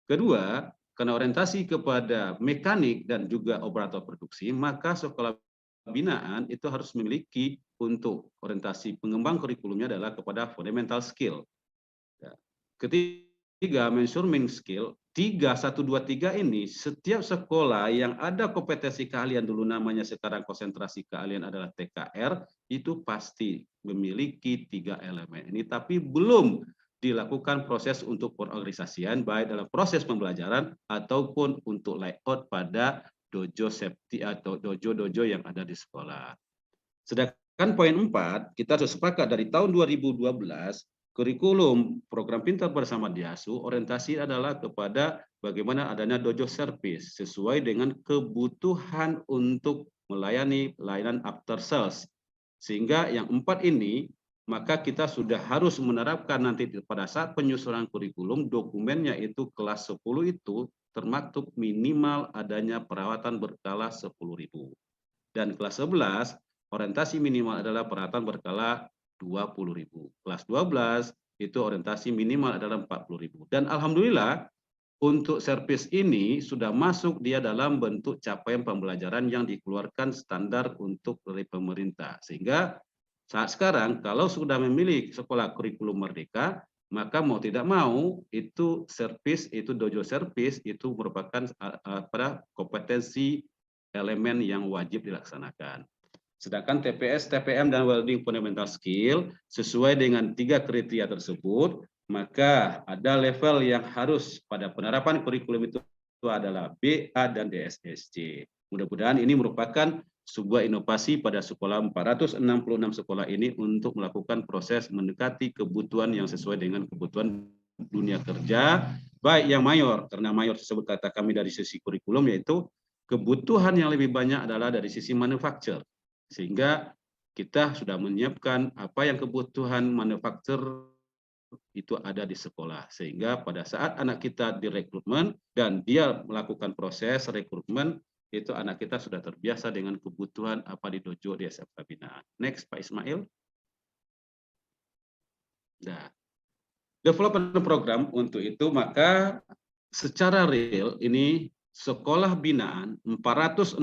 S7: Kedua, karena orientasi kepada mekanik dan juga operator produksi, maka sekolah binaan itu harus memiliki untuk orientasi pengembang kurikulumnya adalah kepada fundamental skill. Ketiga, measurement skill. 3, 1, 2, 3 ini setiap sekolah yang ada kompetensi keahlian dulu namanya sekarang konsentrasi keahlian adalah TKR itu pasti memiliki 3 elemen ini, tapi belum dilakukan proses untuk pengorganisasian baik dalam proses pembelajaran ataupun untuk layout pada dojo safety atau dojo-dojo yang ada di sekolah. Sedangkan poin 4, kita sudah sepakat dari tahun 2012 kurikulum program Pintar Bersama Diasu orientasi adalah kepada bagaimana adanya dojo service sesuai dengan kebutuhan untuk melayani layanan after sales. Sehingga yang 4 ini maka kita sudah harus menerapkan nanti pada saat penyusunan kurikulum dokumennya itu kelas 10 itu termaktub minimal adanya perawatan berkala 10.000. Dan kelas 11 orientasi minimal adalah perawatan berkala 20.000. Kelas 12 itu orientasi minimal adalah 40.000. Dan alhamdulillah untuk servis ini sudah masuk dia dalam bentuk capaian pembelajaran yang dikeluarkan standar untuk dari pemerintah. Sehingga saat sekarang kalau sudah memilih sekolah kurikulum merdeka, maka mau tidak mau itu servis, itu dojo servis itu merupakan pada kompetensi elemen yang wajib dilaksanakan. Sedangkan TPS, TPM, dan welding fundamental skill sesuai dengan 3 kriteria tersebut, maka ada level yang harus pada penerapan kurikulum itu adalah B, A, dan DSSC. Mudah-mudahan ini merupakan sebuah inovasi pada sekolah 466 sekolah ini untuk melakukan proses mendekati kebutuhan yang sesuai dengan kebutuhan dunia kerja, baik yang mayor, karena mayor tersebut kata kami dari sisi kurikulum yaitu kebutuhan yang lebih banyak adalah dari sisi manufaktur. Sehingga kita sudah menyiapkan apa yang kebutuhan manufaktur itu ada di sekolah. Sehingga pada saat anak kita direkrutmen dan dia melakukan proses rekrutmen, itu anak kita sudah terbiasa dengan kebutuhan apa di dojo di SMK binaan. Next, Pak Ismail. Nah, development program untuk itu maka secara real ini sekolah binaan 466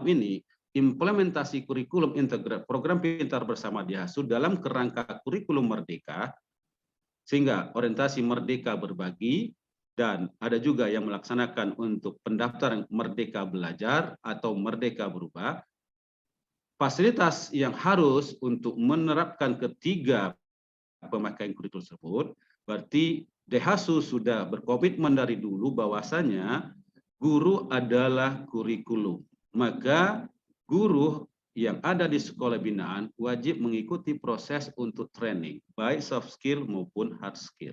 S7: ini implementasi kurikulum integrat program Pintar Bersama Diasu dalam kerangka kurikulum merdeka sehingga orientasi merdeka berbagi. Dan ada juga yang melaksanakan untuk pendaftaran Merdeka Belajar atau Merdeka Berubah. Fasilitas yang harus untuk menerapkan ketiga pemakaian kurikulum tersebut, berarti DHSU sudah berkomitmen dari dulu bahwasanya guru adalah kurikulum. Maka guru yang ada di sekolah binaan wajib mengikuti proses untuk training, baik soft skill maupun hard skill.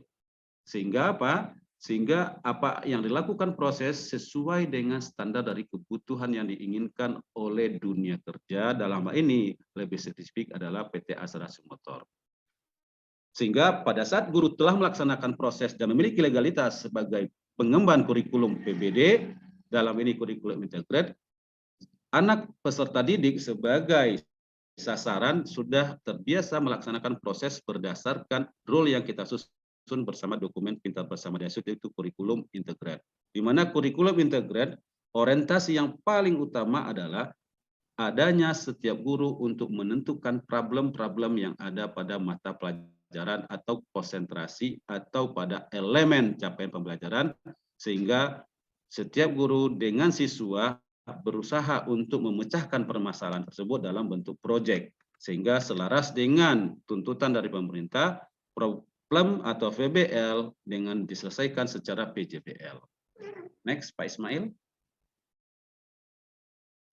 S7: Sehingga apa? Sehingga apa yang dilakukan proses sesuai dengan standar dari kebutuhan yang diinginkan oleh dunia kerja, dalam hal ini lebih spesifik adalah PT Astra Sumotor. Sehingga pada saat guru telah melaksanakan proses dan memiliki legalitas sebagai pengemban kurikulum PBD, dalam ini kurikulum integrat, anak peserta didik sebagai sasaran sudah terbiasa melaksanakan proses berdasarkan rule yang kita susun bersama dokumen Pintar Bersama Diasu itu kurikulum integrat. Di mana kurikulum integrat orientasi yang paling utama adalah adanya setiap guru untuk menentukan problem-problem yang ada pada mata pelajaran atau konsentrasi atau pada elemen capaian pembelajaran sehingga setiap guru dengan siswa berusaha untuk memecahkan permasalahan tersebut dalam bentuk proyek sehingga selaras dengan tuntutan dari pemerintah, problem atau VBL dengan diselesaikan secara PJBL. Next, Pak Ismail.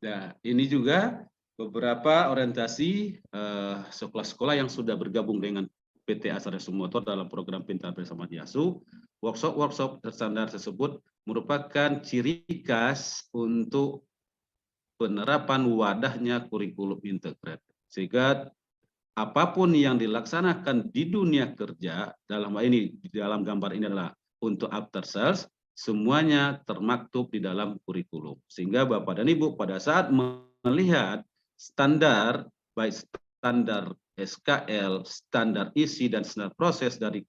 S7: Nah, ini juga beberapa orientasi sekolah-sekolah yang sudah bergabung dengan PT Astra Sumotor dalam program Pintar Bersama Diasu. Workshop standar tersebut merupakan ciri khas untuk penerapan wadahnya kurikulum integrated. Sehingga apapun yang dilaksanakan di dunia kerja, dalam hal ini, di dalam gambar ini adalah untuk after sales, semuanya termaktub di dalam kurikulum. Sehingga Bapak dan Ibu pada saat melihat standar, baik standar SKL, standar isi, dan standar proses dari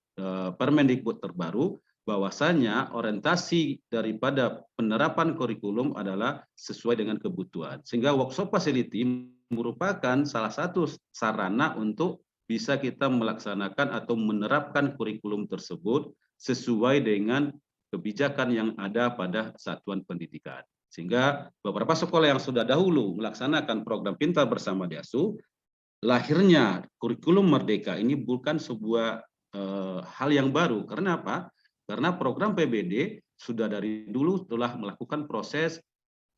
S7: Permendikbud terbaru, bahwasanya orientasi daripada penerapan kurikulum adalah sesuai dengan kebutuhan. Sehingga workshop facility merupakan salah satu sarana untuk bisa kita melaksanakan atau menerapkan kurikulum tersebut sesuai dengan kebijakan yang ada pada satuan pendidikan. Sehingga beberapa sekolah yang sudah dahulu melaksanakan program Pintar Bersama Diasu, lahirnya kurikulum Merdeka ini bukan sebuah hal yang baru. Karena apa? Karena program PBD sudah dari dulu telah melakukan proses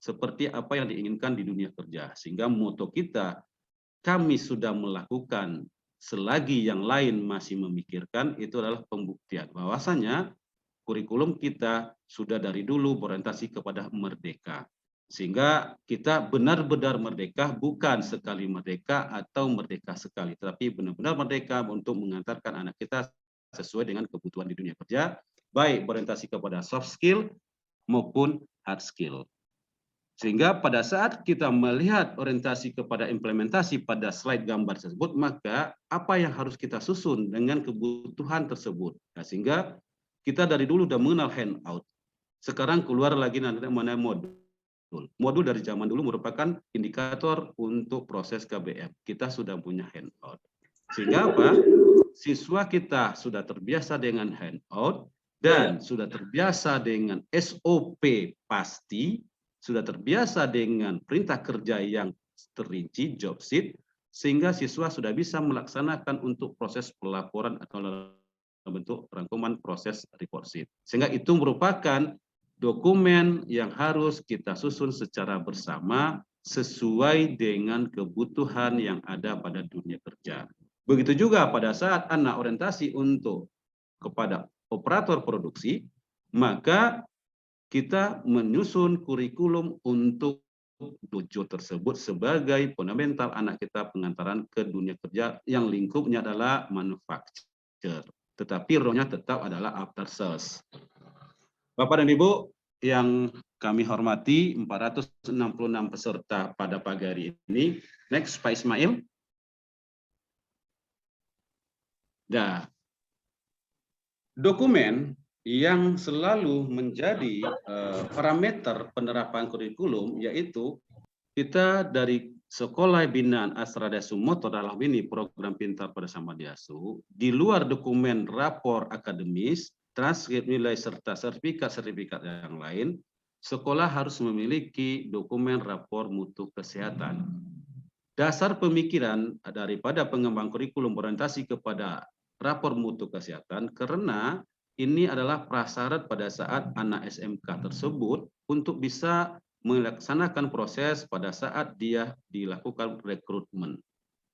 S7: seperti apa yang diinginkan di dunia kerja. Sehingga moto kita, kami sudah melakukan selagi yang lain masih memikirkan, itu adalah pembuktian bahwasanya kurikulum kita sudah dari dulu berorientasi kepada merdeka. Sehingga kita benar-benar merdeka, bukan sekali merdeka atau merdeka sekali, tetapi benar-benar merdeka untuk mengantarkan anak kita sesuai dengan kebutuhan di dunia kerja, baik berorientasi kepada soft skill maupun hard skill. Sehingga pada saat kita melihat orientasi kepada implementasi pada slide gambar tersebut, maka apa yang harus kita susun dengan kebutuhan tersebut. Nah, sehingga kita dari dulu sudah mengenal handout. Sekarang keluar lagi namanya modul. Modul dari zaman dulu merupakan indikator untuk proses KBM. Kita sudah punya handout. Sehingga apa? Siswa kita sudah terbiasa dengan handout dan sudah terbiasa dengan SOP pasti, sudah terbiasa dengan perintah kerja yang terinci, job sheet, sehingga siswa sudah bisa melaksanakan untuk proses pelaporan atau bentuk rangkuman proses report sheet. Sehingga itu merupakan dokumen yang harus kita susun secara bersama sesuai dengan kebutuhan yang ada pada dunia kerja. Begitu juga pada saat anak orientasi untuk kepada operator produksi, maka kita menyusun kurikulum untuk dojo tersebut sebagai fundamental anak kita pengantaran ke dunia kerja yang lingkupnya adalah manufacture. Tetapi rohnya tetap adalah after sales. Bapak dan Ibu yang kami hormati, 466 peserta pada pagi hari ini. Next, Pak Ismail. Nah, dokumen yang selalu menjadi parameter penerapan kurikulum, yaitu kita dari Sekolah Binaan Astra Diasu Motor dalam ini program Pintar Bersama Diasu, di luar dokumen rapor akademis, transkrip nilai serta sertifikat yang lain, sekolah harus memiliki dokumen rapor mutu kesehatan. Dasar pemikiran daripada pengembang kurikulum berorientasi kepada rapor mutu kesehatan karena ini adalah prasyarat pada saat anak SMK tersebut untuk bisa melaksanakan proses pada saat dia dilakukan rekrutmen.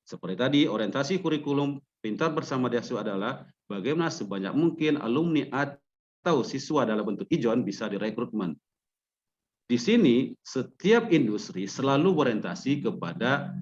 S7: Seperti tadi, orientasi kurikulum Pintar Bersama Diasu adalah bagaimana sebanyak mungkin alumni atau siswa dalam bentuk ijon bisa direkrutmen. Di sini, setiap industri selalu berorientasi kepada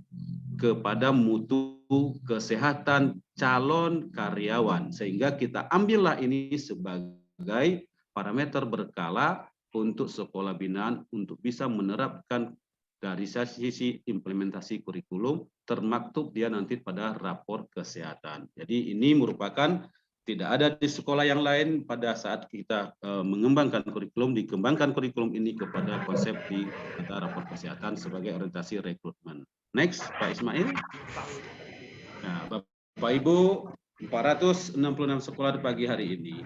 S7: mutu kesehatan calon karyawan. Sehingga kita ambillah ini sebagai parameter berkala untuk sekolah binaan untuk bisa menerapkan dari sisi implementasi kurikulum termaktub dia nanti pada rapor kesehatan. Jadi ini merupakan tidak ada di sekolah yang lain pada saat kita mengembangkan kurikulum, dikembangkan kurikulum ini kepada konsep di rapor kesehatan sebagai orientasi rekrutmen. Next, Pak Ismail. Nah, Bapak Ibu, 466 sekolah di pagi hari ini,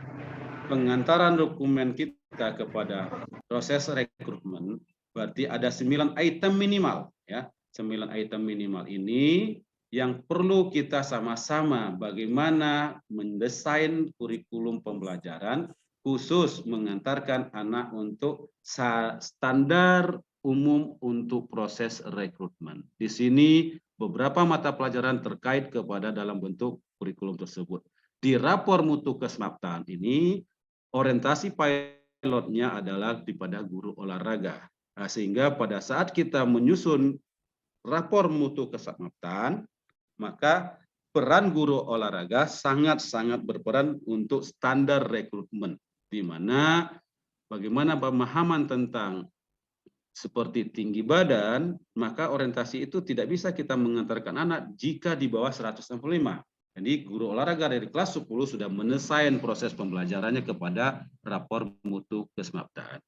S7: pengantaran dokumen kita kepada proses rekrutmen berarti ada 9 item minimal, ya. 9 item minimal ini yang perlu kita sama-sama bagaimana mendesain kurikulum pembelajaran khusus mengantarkan anak untuk standar umum untuk proses rekrutmen. Di sini beberapa mata pelajaran terkait kepada dalam bentuk kurikulum tersebut. Di rapor mutu kesmaptan ini orientasi pilotnya adalah kepada guru olahraga. Nah, sehingga pada saat kita menyusun rapor mutu kesmaptan, maka peran guru olahraga sangat-sangat berperan untuk standar rekrutmen, di mana bagaimana pemahaman tentang seperti tinggi badan, maka orientasi itu tidak bisa kita mengantarkan anak jika di bawah 165. Jadi guru olahraga dari kelas 10 sudah mendesain proses pembelajarannya kepada rapor mutu kesmaptan.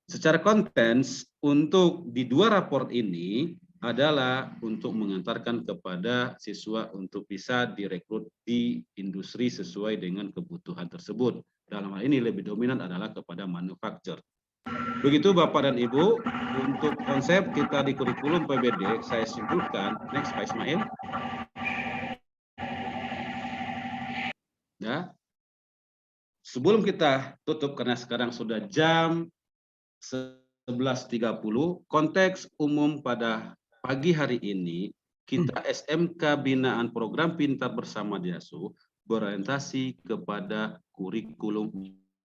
S7: Secara konten, untuk di dua rapor ini adalah untuk mengantarkan kepada siswa untuk bisa direkrut di industri sesuai dengan kebutuhan tersebut. Dalam hal ini lebih dominan adalah kepada manufaktur. Begitu Bapak dan Ibu, untuk konsep kita di kurikulum PBD, saya simpulkan. Next, Pak Ismail. Ya. Sebelum kita tutup, karena sekarang sudah jam 11.30, konteks umum pada pagi hari ini, kita SMK Binaan Program Pintar Bersama Diasu berorientasi kepada kurikulum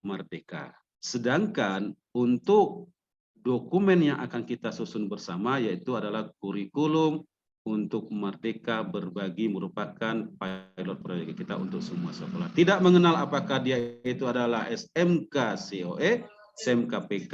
S7: merdeka. Sedangkan untuk dokumen yang akan kita susun bersama yaitu adalah kurikulum untuk merdeka berbagi merupakan pilot proyek kita untuk semua sekolah. Tidak mengenal apakah dia itu adalah SMK COE, SMK PK,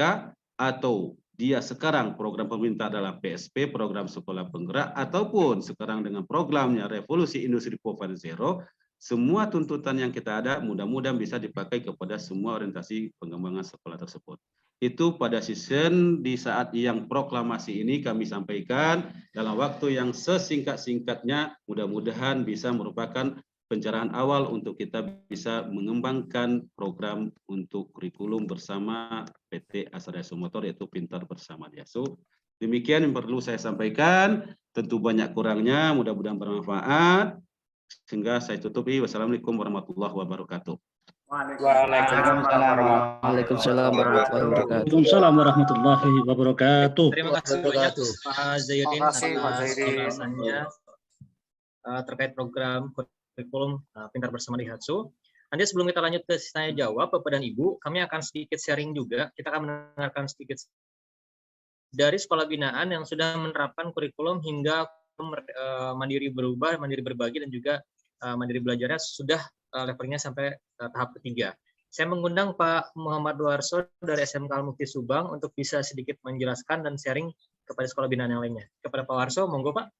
S7: atau dia sekarang program pemerintah adalah PSP, program sekolah penggerak, ataupun sekarang dengan programnya Revolusi Industri 4.0, semua tuntutan yang kita ada mudah-mudahan bisa dipakai kepada semua orientasi pengembangan sekolah tersebut. Itu pada season di saat yang proklamasi ini kami sampaikan dalam waktu yang sesingkat-singkatnya, mudah-mudahan bisa merupakan pencerahan awal untuk kita bisa mengembangkan program untuk kurikulum bersama PT Asaria Sumotor yaitu Pintar Bersama Diasu. Demikian yang perlu saya sampaikan, tentu banyak kurangnya, mudah-mudahan bermanfaat. Sehingga saya tutupi. Wassalamualaikum warahmatullahi wabarakatuh.
S3: Waalaikumsalam warahmatullahi wabarakatuh.
S1: Terima kasih banyak Pak Zairin atas penjelasannya terkait program kurikulum Pintar Bersama Diasu. Nanti sebelum kita lanjut ke tanya jawab Bapak dan Ibu, kami akan sedikit sharing juga. Kita akan mendengarkan sedikit dari sekolah binaan yang sudah menerapkan kurikulum hingga mandiri berubah, mandiri berbagi, dan juga mandiri belajarnya sudah levelnya sampai tahap ketiga. Saya mengundang Pak Muhammad Warso dari SMK Al-Mufti Subang untuk bisa sedikit menjelaskan dan sharing kepada sekolah binaan yang lainnya. Kepada Pak Warso, monggo Pak.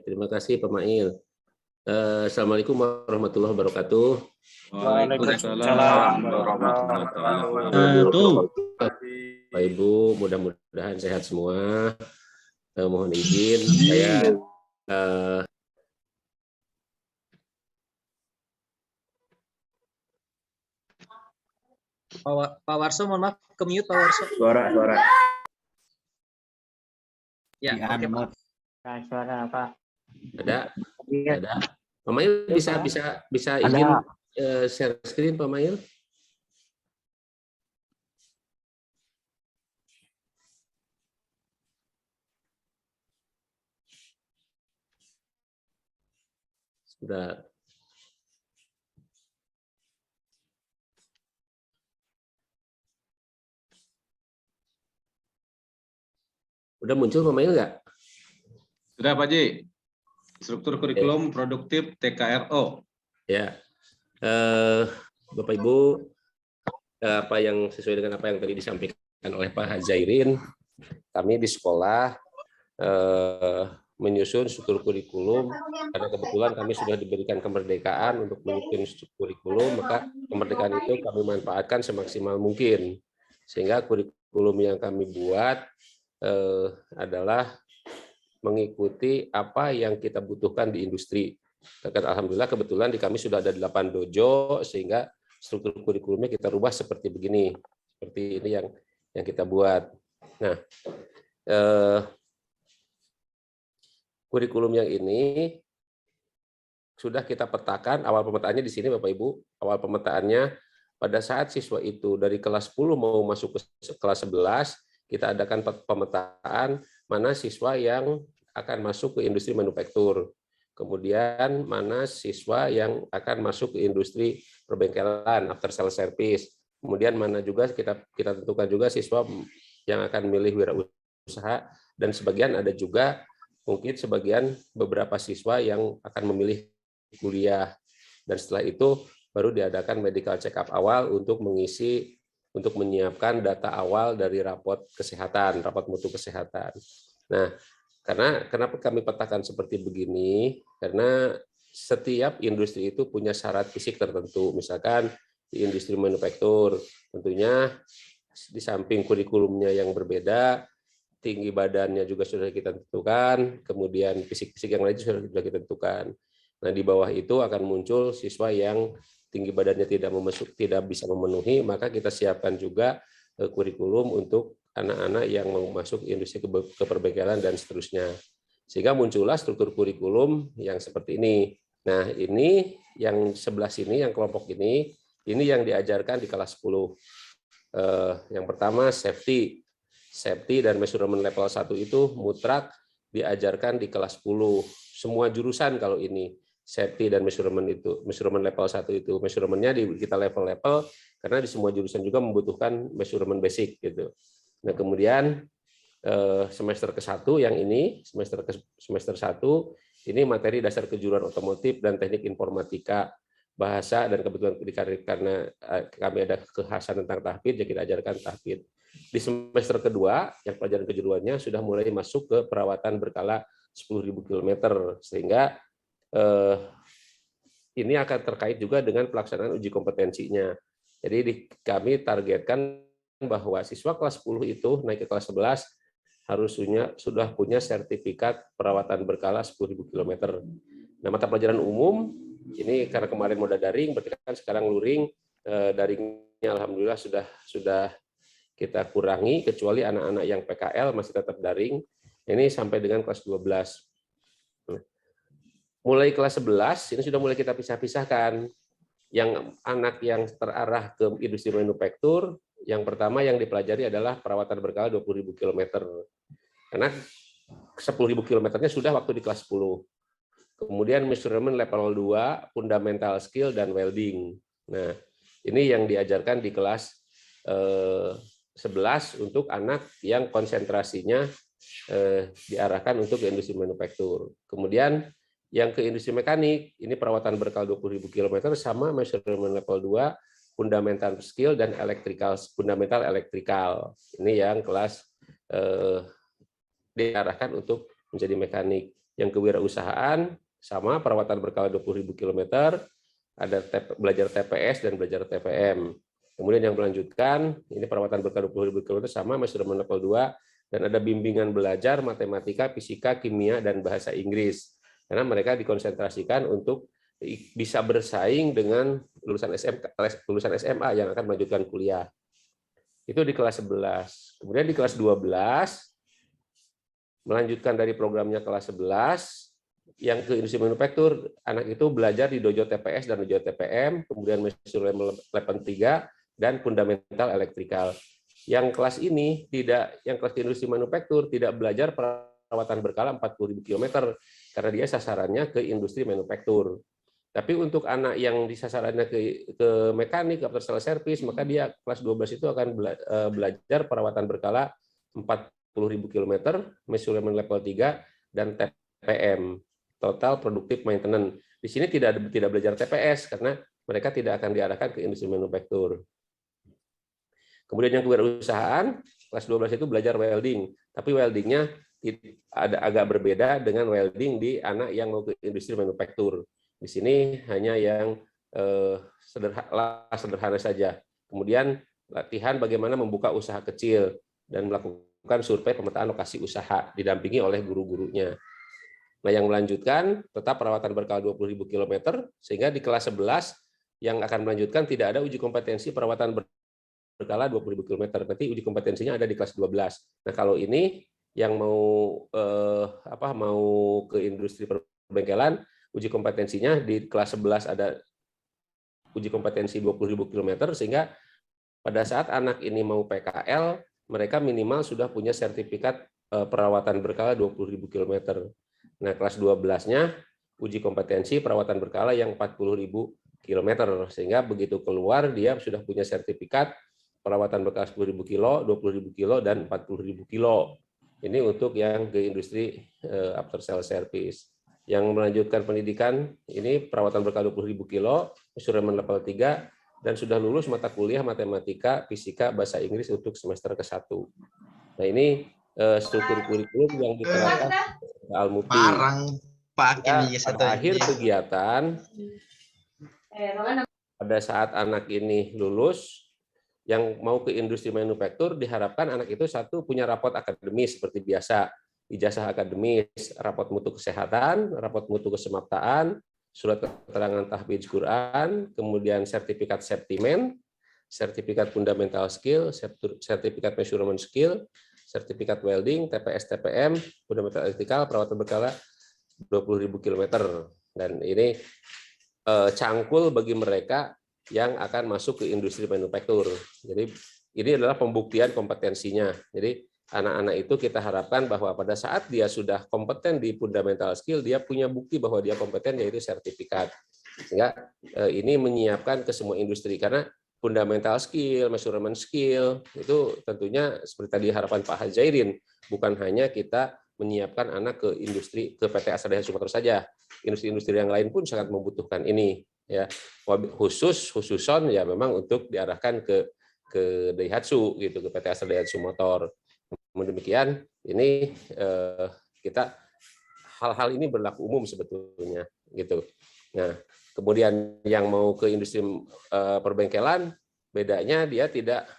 S9: Terima kasih Pak Mail. Assalamualaikum warahmatullahi wabarakatuh.
S7: Waalaikumsalam warahmatullahi wabarakatuh.
S9: Pak Ibu, mudah-mudahan sehat semua. Mohon izin saya
S1: Pak Warso, mohon maaf, ke mute Pak Warso.
S3: Suara.
S1: Ya, oke Pak.
S5: Suara Pak.
S9: Ada. Pak Mail bisa izin share screen Pak Mail? Sudah. Udah muncul Pak Mail nggak?
S7: Sudah Pak Ji. Struktur kurikulum produktif TKRO.
S9: Ya, Bapak Ibu, apa yang sesuai dengan apa yang tadi disampaikan oleh Pak Zairin, kami di sekolah menyusun struktur kurikulum karena kebetulan kami sudah diberikan kemerdekaan untuk menyusun struktur kurikulum, maka kemerdekaan itu kami manfaatkan semaksimal mungkin sehingga kurikulum yang kami buat adalah mengikuti apa yang kita butuhkan di industri. Alhamdulillah kebetulan di kami sudah ada 8 dojo sehingga struktur kurikulumnya kita rubah seperti begini. Seperti ini yang kita buat. Nah, kurikulum yang ini sudah kita petakan, awal pemetaannya di sini Bapak Ibu, awal pemetaannya pada saat siswa itu dari kelas 10 mau masuk ke kelas 11, kita adakan pemetaan mana siswa yang akan masuk ke industri manufaktur. Kemudian mana siswa yang akan masuk ke industri perbengkelan, after sales service. Kemudian mana juga kita tentukan juga siswa yang akan milih wirausaha, dan sebagian ada juga mungkin sebagian beberapa siswa yang akan memilih kuliah. Dan setelah itu baru diadakan medical check up awal untuk menyiapkan data awal dari rapot kesehatan, rapot mutu kesehatan. Nah, kenapa kami petakan seperti begini? Karena setiap industri itu punya syarat fisik tertentu. Misalkan di industri manufaktur, tentunya di samping kurikulumnya yang berbeda, tinggi badannya juga sudah kita tentukan, kemudian fisik-fisik yang lain sudah kita tentukan. Nah, di bawah itu akan muncul siswa yang tinggi badannya tidak bisa memenuhi, maka kita siapkan juga kurikulum untuk anak-anak yang mau masuk industri keperbengkelan dan seterusnya. Sehingga muncullah struktur kurikulum yang seperti ini. Nah, ini yang sebelah sini, yang kelompok ini yang diajarkan di kelas 10. Yang pertama safety dan measurement level 1 itu mutlak diajarkan di kelas 10. Semua jurusan kalau ini safety dan measurement level 1 itu. Measurementnya kita level-level karena di semua jurusan juga membutuhkan measurement basic gitu. Nah, kemudian semester ke-1 yang ini, semester 1 ini materi dasar kejuruan otomotif dan teknik informatika, bahasa, dan kebetulan karena kami ada kekhasan tentang tahfidz, jadi kita ajarkan tahfidz. Di semester kedua, yang pelajaran kejuruannya sudah mulai masuk ke perawatan berkala 10.000 km, sehingga ini akan terkait juga dengan pelaksanaan uji kompetensinya. Jadi kami targetkan bahwa siswa kelas 10 itu naik ke kelas 11 harusnya sudah punya sertifikat perawatan berkala 10.000 km. Nah, mata pelajaran umum ini karena kemarin moda daring, berarti kan sekarang luring, daringnya alhamdulillah sudah kita kurangi, kecuali anak-anak yang PKL masih tetap daring. Ini sampai dengan kelas 12. Mulai kelas 11 ini sudah mulai kita pisah-pisahkan. Yang anak yang terarah ke industri manufaktur, yang pertama yang dipelajari adalah perawatan berkala 20.000 km. Karena 10.000 km-nya sudah waktu di kelas 10. Kemudian measurement level 2, fundamental skill, dan welding. Nah, ini yang diajarkan di kelas 11 untuk anak yang konsentrasinya diarahkan untuk ke industri manufaktur. Kemudian yang ke industri mekanik, ini perawatan berkala 20.000 km sama measurement level 2, fundamental skill, dan fundamental electrical. Ini yang kelas diarahkan untuk menjadi mekanik. Yang kewirausahaan sama perawatan berkala 20.000 km, ada belajar TPS dan belajar TPM. Kemudian yang melanjutkan, ini perawatan berkala 20.000 km sama measurement level 2, dan ada bimbingan belajar matematika, fisika, kimia, dan bahasa Inggris. Karena mereka dikonsentrasikan untuk bisa bersaing dengan lulusan SMA yang akan melanjutkan kuliah. Itu di kelas 11. Kemudian di kelas 12, melanjutkan dari programnya kelas 11, yang ke industri manufaktur, anak itu belajar di dojo TPS dan dojo TPM, kemudian measurement level 3, dan fundamental electrical. Yang kelas ini yang kelas industri manufaktur tidak belajar perawatan berkala 40.000 km karena dia sasarannya ke industri manufaktur. Tapi untuk anak yang disasarannya ke mekanik, after sales service, maka dia kelas 12 itu akan belajar perawatan berkala 40.000 km, measurement level 3, dan TPM, total productive maintenance. Di sini tidak belajar TPS karena mereka tidak akan diarahkan ke industri manufaktur. Kemudian yang kewirausahaan, kelas 12 itu belajar welding, tapi weldingnya ada agak berbeda dengan welding di anak yang mau ke industri manufaktur. Di sini hanya yang sederhana saja. Kemudian latihan bagaimana membuka usaha kecil dan melakukan survei pemetaan lokasi usaha didampingi oleh guru-gurunya. Nah, yang melanjutkan tetap perawatan berkala 20.000 km, sehingga di kelas 11 yang akan melanjutkan tidak ada uji kompetensi perawatan berkala 20.000 km. Nanti uji kompetensinya ada di kelas 12. Nah, kalau ini yang mau mau ke industri perbengkelan, uji kompetensinya di kelas 11 ada uji kompetensi 20.000 km, sehingga pada saat anak ini mau PKL, mereka minimal sudah punya sertifikat perawatan berkala 20.000 km. Nah, kelas 12-nya uji kompetensi perawatan berkala yang 40.000 km, sehingga begitu keluar dia sudah punya sertifikat perawatan berkala 10.000 kilo, 20.000 kilo, dan 40.000 kilo. Ini untuk yang ke industri after sales service. Yang melanjutkan pendidikan ini perawatan berkala 20.000 kilo, measurement level 3, dan sudah lulus mata kuliah matematika, fisika, bahasa Inggris untuk semester ke-1. Nah, ini struktur kurikulum yang diterapkan Al-Mupi. Pada akhir kegiatan, pada saat anak ini lulus, yang mau ke industri manufaktur, diharapkan anak itu satu punya rapot akademis seperti biasa, ijazah akademis, rapot mutu kesehatan, rapot mutu kesemaptaan, surat keterangan tahfidz Quran, kemudian sertifikat septimen, sertifikat fundamental skill, sertifikat measurement skill, sertifikat welding, TPS TPM, fundamental electrical, perawatan berkala 20.000 km. Dan ini cangkul bagi mereka yang akan masuk ke industri manufaktur. Jadi ini adalah pembuktian kompetensinya. Jadi anak-anak itu kita harapkan bahwa pada saat dia sudah kompeten di fundamental skill, dia punya bukti bahwa dia kompeten, yaitu sertifikat. Sehingga ini menyiapkan ke semua industri, karena fundamental skill, measurement skill, itu tentunya seperti tadi harapan Pak Hadzairin, bukan hanya kita menyiapkan anak ke industri, ke PT Astra Daihatsu Motor saja. Industri-industri yang lain pun sangat membutuhkan ini. Ya, khususon ya memang untuk diarahkan ke Daihatsu gitu, ke PT Astra Daihatsu Motor. Namun demikian, ini kita hal-hal ini berlaku umum sebetulnya gitu. Nah, kemudian yang mau ke industri perbengkelan, bedanya dia tidak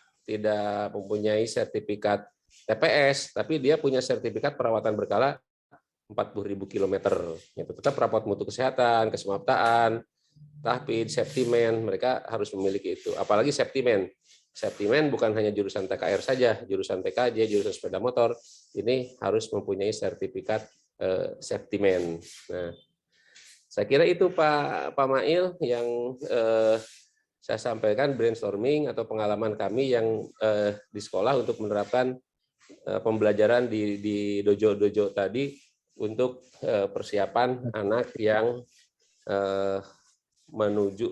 S9: mempunyai sertifikat TPS, tapi dia punya sertifikat perawatan berkala 40.000 km. Itu tetap rapot mutu kesehatan, kesemaptaan, tahfidz, septimen, mereka harus memiliki itu. Apalagi septimen. Septimen bukan hanya jurusan TKR saja, jurusan TKJ, jurusan sepeda motor, ini harus mempunyai sertifikat septimen. Nah, saya kira itu Pak Mail yang saya sampaikan, brainstorming atau pengalaman kami yang di sekolah untuk menerapkan pembelajaran di dojo-dojo tadi untuk persiapan anak yang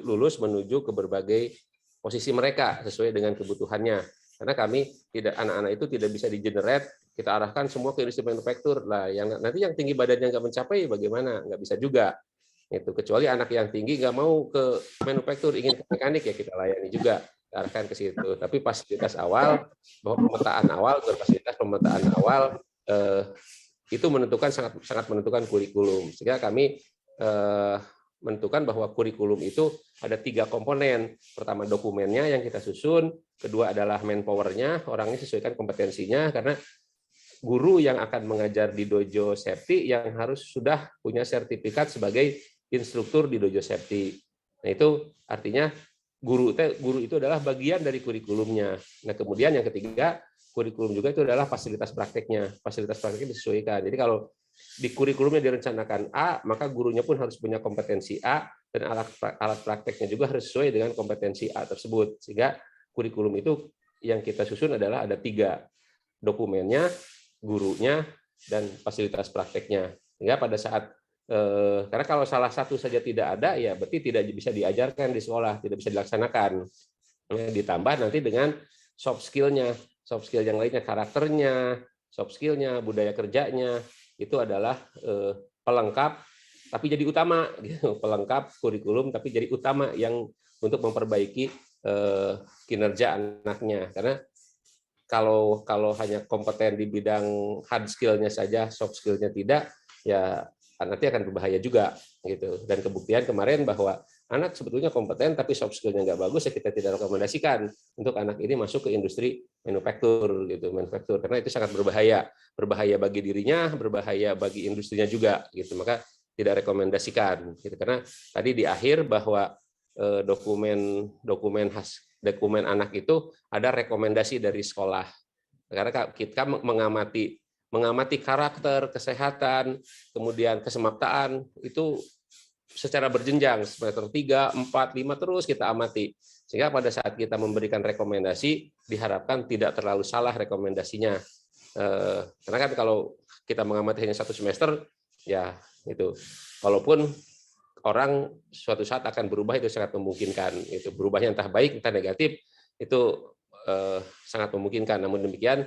S9: lulus menuju ke berbagai posisi mereka sesuai dengan kebutuhannya. Karena kami anak-anak itu tidak bisa di-generate, kita arahkan semua ke industri manufaktur. Lah yang nanti yang tinggi badannya nggak mencapai bagaimana? Nggak bisa juga. Itu kecuali anak yang tinggi nggak mau ke manufaktur, ingin ke mekanik, ya kita layani juga, kita arahkan ke situ. Tapi fasilitas awal, bahwa fasilitas pemetaan awal itu menentukan sangat menentukan kurikulum. Sehingga kami menentukan bahwa kurikulum itu ada 3 komponen. Pertama, dokumennya yang kita susun, kedua adalah manpower-nya, orangnya sesuaikan kompetensinya, karena guru yang akan mengajar di dojo safety yang harus sudah punya sertifikat sebagai instruktur di dojo safety. Nah, itu artinya guru itu adalah bagian dari kurikulumnya. Nah, kemudian yang ketiga, kurikulum juga itu adalah fasilitas prakteknya. Fasilitas prakteknya disesuaikan. Jadi kalau di kurikulumnya direncanakan A, maka gurunya pun harus punya kompetensi A, dan alat prakteknya juga harus sesuai dengan kompetensi A tersebut. Sehingga kurikulum itu yang kita susun adalah ada 3, dokumennya, gurunya, dan fasilitas prakteknya. Sehingga pada saat karena kalau salah satu saja tidak ada, ya berarti tidak bisa diajarkan di sekolah, tidak bisa dilaksanakan. Ditambah nanti dengan soft skill-nya, soft skill yang lainnya, karakternya, soft skill-nya, budaya kerjanya, itu adalah pelengkap tapi jadi utama, pelengkap kurikulum tapi jadi utama yang untuk memperbaiki kinerja anaknya. Karena kalau hanya kompeten di bidang hard skill-nya saja, soft skill-nya tidak, ya nanti akan berbahaya juga gitu. Dan kebuktian kemarin bahwa anak sebetulnya kompeten tapi soft skill-nya nggak bagus, ya kita tidak rekomendasikan untuk anak ini masuk ke industri manufaktur gitu, karena itu sangat berbahaya bagi dirinya, berbahaya bagi industrinya juga gitu. Maka tidak rekomendasikan gitu. Karena tadi di akhir bahwa dokumen anak itu ada rekomendasi dari sekolah. Karena kita mengamati mengamati karakter, kesehatan, kemudian kesemaptaan itu secara berjenjang, semester 3, 4, 5 terus kita amati. Sehingga pada saat kita memberikan rekomendasi, diharapkan tidak terlalu salah rekomendasinya. Karena kan kalau kita mengamati hanya 1 semester, ya itu. Walaupun orang suatu saat akan berubah, itu sangat memungkinkan. Itu berubahnya entah baik, entah negatif, itu sangat memungkinkan. Namun demikian,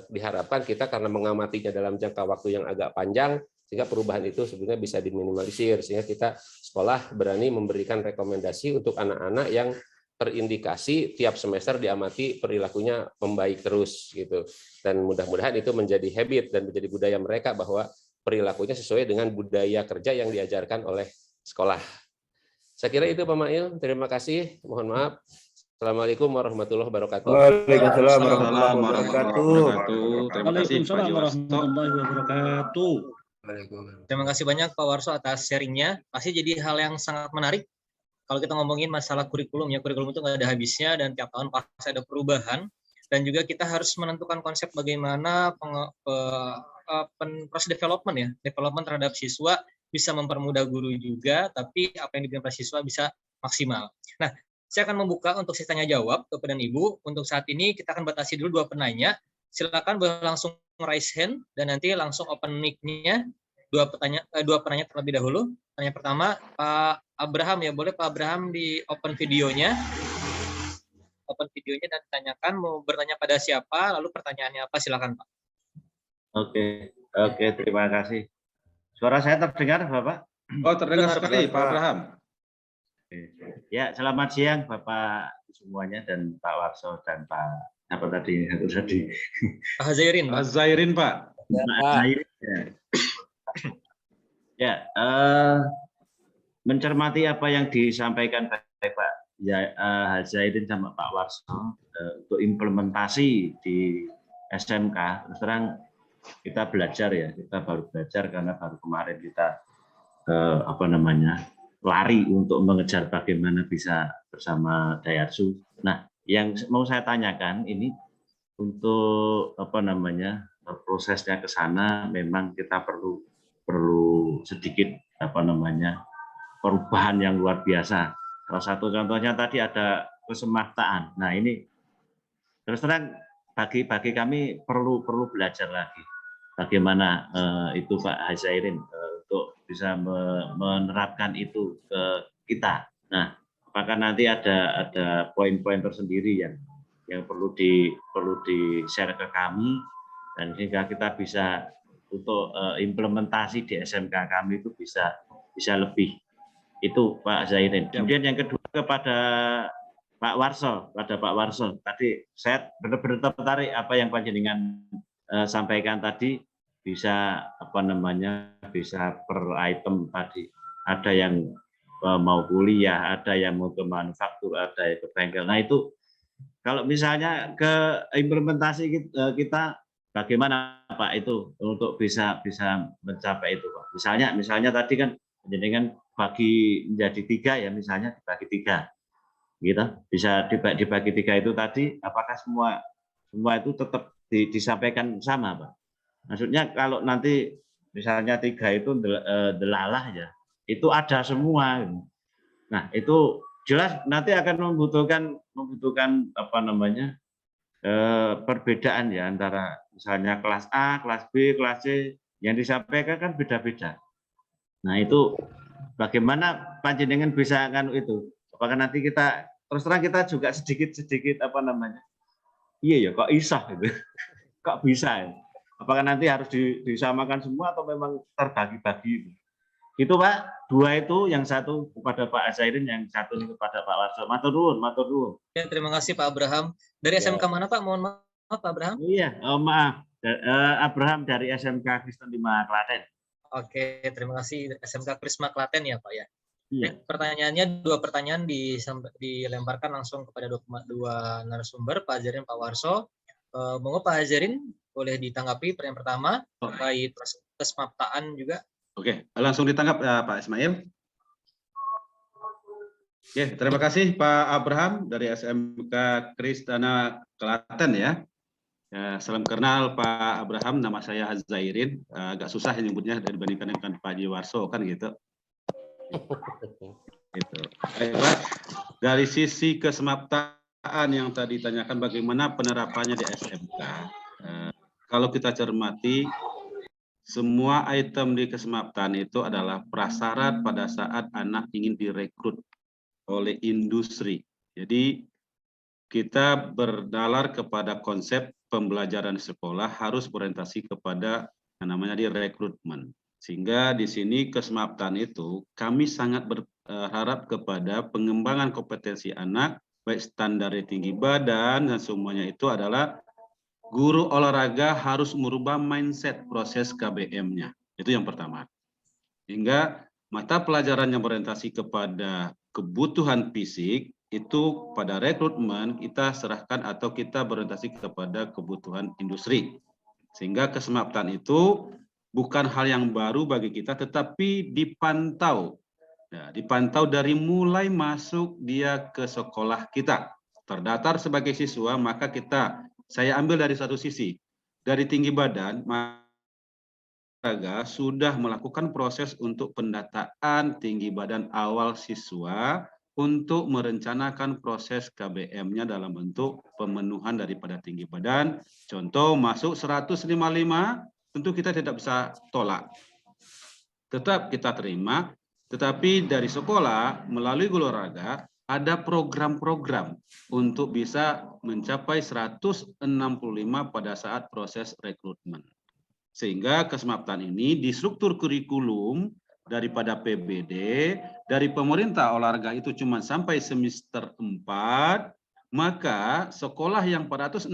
S9: diharapkan kita karena mengamatinya dalam jangka waktu yang agak panjang, sehingga perubahan itu sebenarnya bisa diminimalisir, sehingga kita sekolah berani memberikan rekomendasi untuk anak-anak yang terindikasi tiap semester diamati perilakunya membaik terus gitu. Dan mudah-mudahan itu menjadi habit dan menjadi budaya mereka bahwa perilakunya sesuai dengan budaya kerja yang diajarkan oleh sekolah. Saya kira itu Pak Mail. Terima kasih. Mohon maaf. Assalamualaikum warahmatullahi wabarakatuh.
S8: Waalaikumsalam warahmatullahi wabarakatuh.
S7: Terima kasih Pak
S3: Waalaikumsalam
S7: Jiwasto.
S3: warahmatullahi wabarakatuh.
S1: Terima kasih banyak Pak Warso atas sharingnya. Pasti jadi hal yang sangat menarik. Kalau kita ngomongin masalah kurikulum, ya kurikulum itu nggak ada habisnya dan tiap tahun pasti ada perubahan. Dan juga kita harus menentukan konsep bagaimana proses development ya, development terhadap siswa bisa mempermudah guru juga, tapi apa yang diberikan pada siswa bisa maksimal. Nah, saya akan membuka untuk sesi tanya jawab kepada Ibu. Untuk saat ini kita akan batasi dulu 2 penanya. Silakan boleh langsung raise hand dan nanti langsung open mic-nya. 2 penanya terlebih dahulu. Pertanyaan pertama, Pak Abraham ya, boleh Pak Abraham di open videonya. Open videonya dan ditanyakan mau bertanya pada siapa, lalu pertanyaannya apa, silakan Pak.
S12: Oke, terima kasih. Suara saya terdengar, Bapak?
S7: Oh, terdengar sekali, Pak Abraham.
S12: Ya, selamat siang Bapak semuanya dan Pak Warso dan Pak apa tadi?
S1: Pak Hazairin.
S7: Pak Zairin, Pak.
S12: Ya, mencermati apa yang disampaikan baik Pak Hazairin sama Pak Warso untuk implementasi di SMK. Terus terang kita belajar ya, kita baru belajar karena baru kemarin kita lari untuk mengejar bagaimana bisa bersama Daihatsu. Nah, yang mau saya tanyakan ini untuk prosesnya ke sana memang kita perlu sedikit perubahan yang luar biasa. Salah satu contohnya tadi ada kesemaptaan. Nah, ini terus terang bagi kami perlu belajar lagi bagaimana itu Pak Hazairin untuk bisa menerapkan itu ke kita. Nah, apakah nanti ada poin-poin tersendiri yang perlu di-share ke kami dan sehingga kita bisa untuk implementasi di SMK kami itu bisa lebih. Itu Pak Hazairin. Kemudian yang kedua kepada Pak Warso, tadi saya benar-benar tertarik apa yang panjenengan sampaikan tadi, bisa bisa per item tadi. Ada yang mau kuliah, ada yang mau ke manufaktur, ada yang ke bengkel. Nah itu kalau misalnya ke implementasi kita bagaimana Pak itu untuk bisa mencapai itu Pak? Misalnya tadi kan panjenengan bagi menjadi 3 ya, misalnya dibagi 3. Gitu. Bisa dibagi 3 itu tadi, apakah semua itu tetap disampaikan sama, Pak? Maksudnya kalau nanti misalnya 3 itu delalah ya, itu ada semua. Nah, itu jelas nanti akan membutuhkan perbedaan ya antara misalnya kelas A, kelas B, kelas C yang disampaikan kan beda-beda. Nah, itu bagaimana panjenengan bisa itu? Apakah nanti kita terus terang kita juga sedikit iya ya kok isah gitu. Kok bisa ya? Apakah nanti harus disamakan semua atau memang terbagi-bagi? Itu Pak, 2 itu, yang satu kepada Pak Hazairin, yang satu ini kepada Pak Warso. Matur nuwun.
S1: Ya, terima kasih Pak Abraham. Dari SMK mana Pak? Mohon maaf Pak Abraham.
S12: Iya, maaf. Abraham dari SMK Kristen 5 Klaten.
S1: Oke, terima kasih SMK Krisma Klaten ya Pak ya.
S12: Iya.
S1: Pertanyaannya 2 pertanyaan dilemparkan langsung kepada 2 narasumber, Pak Hazairin, Pak Warso. Monggo Pak Hazairin boleh ditanggapi pertanyaan pertama terkait kesemaptaan juga.
S7: Oke, langsung ditangkap Pak Ismail. Oke, terima kasih Pak Abraham dari SMK Kristana Klaten ya. Ya, salam kenal Pak Abraham, nama saya Zairin. Agak susah nyebutnya dibandingkan dengan Pak Jiwarso kan gitu. Gitu. Baik, Pak. Dari sisi kesemaptaan yang tadi ditanyakan bagaimana penerapannya di SMK. Kalau kita cermati, semua item di kesemaptaan itu adalah prasyarat pada saat anak ingin direkrut oleh industri. Jadi kita berdalar kepada konsep pembelajaran sekolah harus berorientasi kepada yang namanya di rekrutmen. Sehingga di sini kesemaptaan itu kami sangat berharap kepada pengembangan kompetensi anak, baik standar tinggi badan dan semuanya itu adalah guru olahraga harus merubah mindset proses KBM-nya. Itu yang pertama. Hingga mata pelajaran yang berorientasi kepada kebutuhan fisik itu pada rekrutmen kita serahkan atau kita berorientasi kepada kebutuhan industri. Sehingga kesemaptaan itu bukan hal yang baru bagi kita, tetapi dipantau. Ya, dipantau dari mulai masuk dia ke sekolah kita. Terdaftar sebagai siswa, maka saya ambil dari satu sisi. Dari tinggi badan, sudah melakukan proses untuk pendataan tinggi badan awal siswa untuk merencanakan proses KBM-nya dalam bentuk pemenuhan daripada tinggi badan. Contoh masuk 155, tentu kita tidak bisa tolak. Tetap kita terima, tetapi dari sekolah melalui guru olahraga ada program-program untuk bisa mencapai 165 pada saat proses rekrutmen. Sehingga kesemaptaan ini di struktur kurikulum daripada PBD, dari pemerintah olahraga itu cuma sampai semester 4, maka sekolah yang 466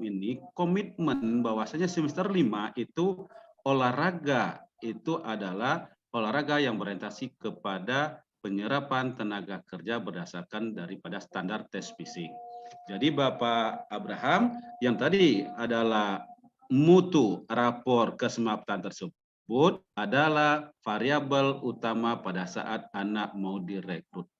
S7: ini komitmen bahwasanya semester 5 itu olahraga itu adalah olahraga yang berorientasi kepada penyerapan tenaga kerja berdasarkan daripada standar tes fisik. Jadi Bapak Abraham yang tadi adalah mutu rapor kesemaptaan tersebut adalah variabel utama pada saat anak mau direkrut.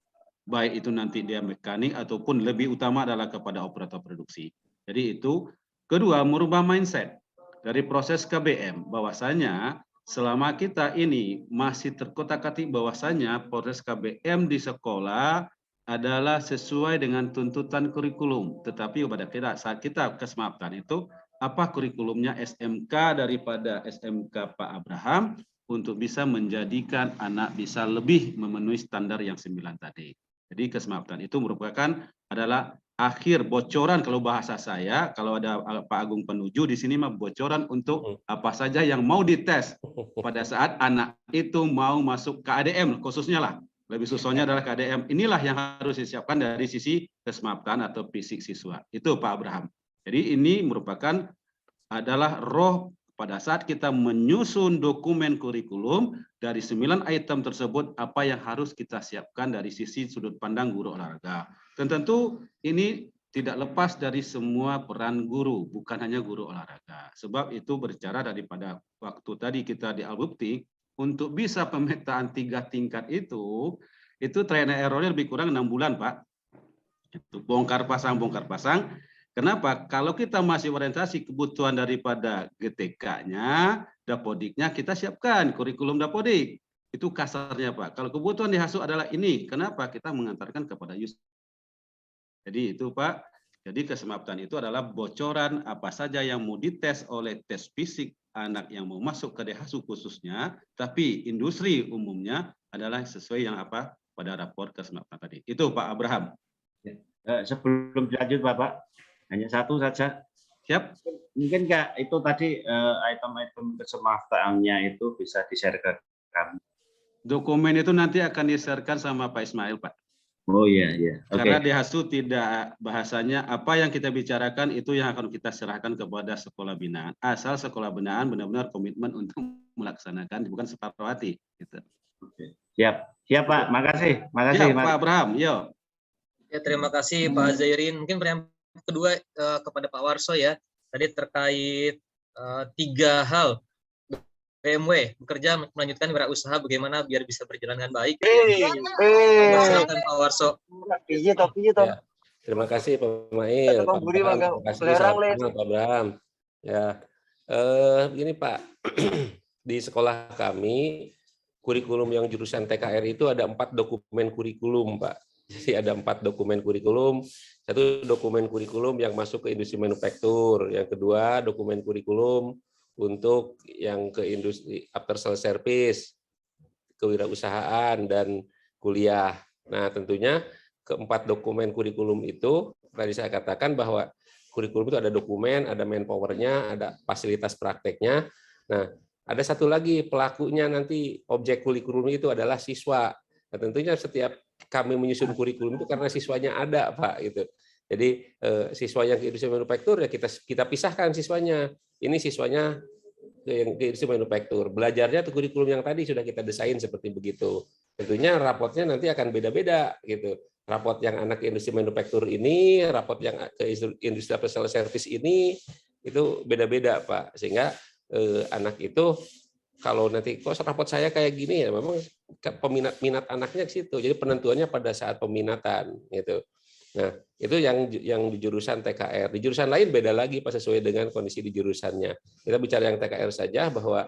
S7: Baik itu nanti dia mekanik ataupun lebih utama adalah kepada operator produksi. Jadi itu. Kedua, merubah mindset dari proses KBM bahwasanya selama kita ini masih terkotak-katik bahwasanya proses KBM di sekolah adalah sesuai dengan tuntutan kurikulum. Tetapi pada kita saat kita kesemapatan itu apa kurikulumnya SMK daripada SMK Pak Abraham untuk bisa menjadikan anak bisa lebih memenuhi standar yang 9 tadi. Jadi kesemapatan itu merupakan adalah akhir bocoran kalau bahasa saya, kalau ada Pak Agung Penuju di sini mah bocoran untuk apa saja yang mau dites pada saat anak itu mau masuk ke ADM khususnya lah. Lebih susahnya adalah KDM. Inilah yang harus disiapkan dari sisi kesemapatan atau fisik siswa. Itu Pak Abraham. Jadi ini merupakan adalah roh pada saat kita menyusun dokumen kurikulum dari 9 item tersebut apa yang harus kita siapkan dari sisi sudut pandang guru olahraga. Dan tentu ini tidak lepas dari semua peran guru, bukan hanya guru olahraga. Sebab itu berbicara daripada waktu tadi kita di Albukti, untuk bisa pemetaan 3 tingkat itu trial and error-nya lebih kurang 6 bulan, Pak. Itu bongkar pasang. Kenapa? Kalau kita masih orientasi kebutuhan daripada GTK-nya, Dapodiknya kita siapkan kurikulum Dapodik. Itu kasarnya, Pak. Kalau kebutuhan di HASU adalah ini, kenapa kita mengantarkan kepada Yus? Jadi itu, Pak. Jadi kesemapatan itu adalah bocoran apa saja yang mau dites oleh tes fisik anak yang mau masuk ke DHSU khususnya, tapi industri umumnya adalah sesuai yang apa pada rapor kesemapatan tadi. Itu Pak Abraham.
S12: Sebelum dilanjut Bapak, hanya satu saja.
S7: Siap.
S12: Mungkin nggak itu tadi item-item kesemaptaannya itu bisa di-share ke kami.
S7: Dokumen itu nanti akan di-sharekan sama Pak Ismail, Pak.
S12: Oh iya.
S7: Karena DHSU tidak bahasanya apa yang kita bicarakan itu yang akan kita serahkan kepada sekolah binaan. Asal sekolah binaan benar-benar komitmen untuk melaksanakan, bukan separuh hati. Gitu.
S12: Oke. Siap Pak. Makasih.
S7: Siap, Pak Abraham. Yo.
S1: Ya, terima kasih Pak Zairin. Mungkin pertanyaan kedua kepada Pak Warso ya. Tadi terkait 3 hal. BMW bekerja melanjutkan wirausaha bagaimana biar bisa berjalan dengan baik. Silakan Pak Warso.
S13: Ya.
S9: Terima kasih Pak Mail, Pak Abraham, terima kasih sama-sama Pak Abraham. Ya, begini Pak, di sekolah kami kurikulum yang jurusan TKR itu ada 4 dokumen kurikulum Pak. Jadi ada 4 dokumen kurikulum. Satu dokumen kurikulum yang masuk ke industri manufaktur, yang kedua dokumen kurikulum untuk yang ke industri after sales service, kewirausahaan dan kuliah. Nah, tentunya keempat dokumen kurikulum itu tadi saya katakan bahwa kurikulum itu ada dokumen, ada manpower-nya, ada fasilitas prakteknya. Nah, ada satu lagi pelakunya nanti objek kurikulum itu adalah siswa. Nah, tentunya setiap kami menyusun kurikulum itu karena siswanya ada, Pak, gitu. Jadi siswa yang ke industri manufaktur ya kita pisahkan siswanya. Ini siswanya yang ke industri manufaktur. Belajarnya tuh kurikulum yang tadi sudah kita desain seperti begitu. Tentunya rapotnya nanti akan beda-beda gitu. Rapot yang anak industri manufaktur ini, rapot yang ke industri after service ini itu beda-beda, Pak. Sehingga anak itu kalau nanti kok rapot saya kayak gini ya memang minat anaknya ke situ. Jadi penentuannya pada saat peminatan gitu. Nah, itu yang di jurusan TKR. Di jurusan lain beda lagi Pak sesuai dengan kondisi di jurusannya. Kita bicara yang TKR saja bahwa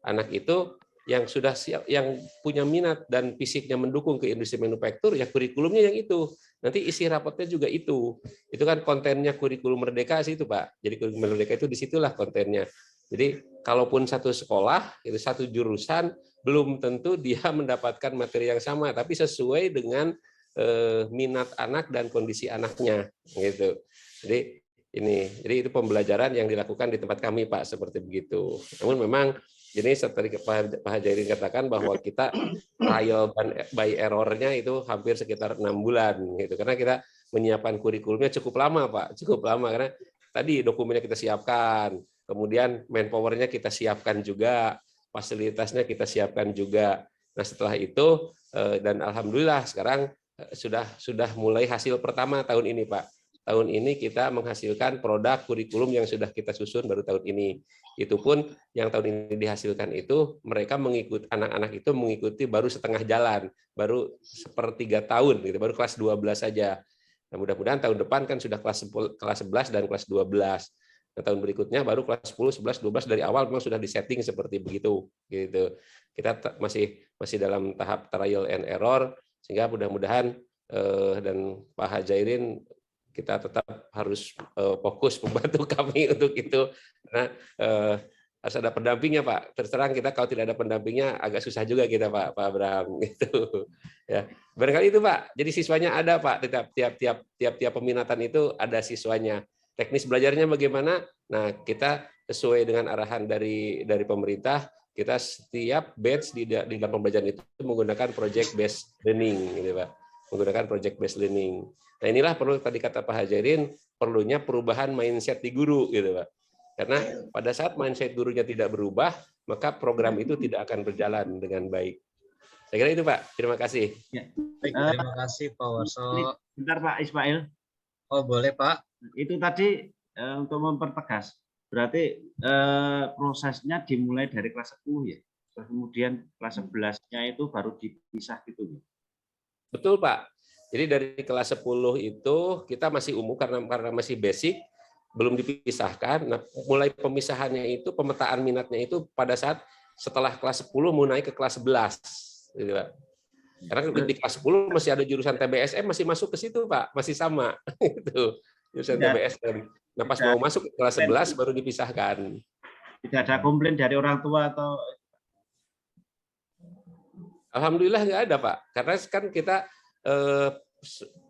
S9: anak itu yang sudah siap, yang punya minat dan fisiknya mendukung ke industri manufaktur, ya kurikulumnya yang itu. Nanti isi rapotnya juga itu. Itu kan kontennya kurikulum merdeka sih itu Pak. Jadi kurikulum merdeka itu disitulah kontennya. Jadi kalaupun satu sekolah, itu satu jurusan, belum tentu dia mendapatkan materi yang sama, tapi sesuai dengan minat anak dan kondisi anaknya, gitu. Jadi itu pembelajaran yang dilakukan di tempat kami Pak seperti begitu. Namun memang ini seperti Pak Hajairin katakan bahwa kita trial by error-nya itu hampir sekitar 6 bulan, gitu. Karena kita menyiapkan kurikulumnya cukup lama Pak, cukup lama karena tadi dokumennya kita siapkan. Kemudian manpower-nya kita siapkan juga, fasilitasnya kita siapkan juga. Nah setelah itu dan alhamdulillah sekarang sudah mulai hasil pertama tahun ini Pak. Tahun ini kita menghasilkan produk kurikulum yang sudah kita susun baru tahun ini. Itu pun yang tahun ini dihasilkan itu mereka anak-anak itu mengikuti baru setengah jalan, baru 1/3 tahun gitu, baru kelas 12 saja. Nah, mudah-mudahan tahun depan kan sudah kelas 11 dan kelas 12. Nah, tahun berikutnya baru kelas 10, 11, 12 dari awal memang sudah disetting seperti begitu gitu. Kita masih dalam tahap trial and error sehingga mudah-mudahan dan Pak Hajairin kita tetap harus fokus membantu kami untuk itu karena harus ada pendampingnya Pak. Terus terang kita kalau tidak ada pendampingnya agak susah juga kita Pak Abraham gitu. Ya, barangkali itu Pak. Jadi siswanya ada Pak. Tiap peminatan itu ada siswanya. Teknis belajarnya bagaimana? Nah, kita sesuai dengan arahan dari pemerintah, kita setiap batch di dalam pembelajaran itu menggunakan project based learning gitu Pak. Menggunakan project based learning. Nah, inilah perlu tadi kata Pak Hajairin, perlunya perubahan mindset di guru gitu Pak. Karena pada saat mindset gurunya tidak berubah, maka program itu tidak akan berjalan dengan baik. Saya kira itu Pak. Terima kasih.
S1: Ya. Baik, terima kasih Pak Warso.
S12: Bentar Pak Ismail.
S1: Oh, boleh Pak.
S12: Itu tadi untuk mempertegas, berarti prosesnya dimulai dari kelas 10 ya, kemudian kelas 11-nya itu baru dipisah gitu ya.
S9: Betul Pak. Jadi dari kelas 10 itu kita masih umum karena masih basic, belum dipisahkan. Nah, mulai pemisahannya itu pemetaan minatnya itu pada saat setelah kelas 10 mau naik ke kelas 11 gitu Pak. Karena di kelas 10 masih ada jurusan TBSM masih masuk ke situ Pak, masih sama gitu. Jurusan TBSM. Nah, pas mau masuk ke kelas 11 baru dipisahkan.
S12: Tidak ada komplain dari orang tua atau?
S9: Alhamdulillah nggak ada Pak, karena kan kita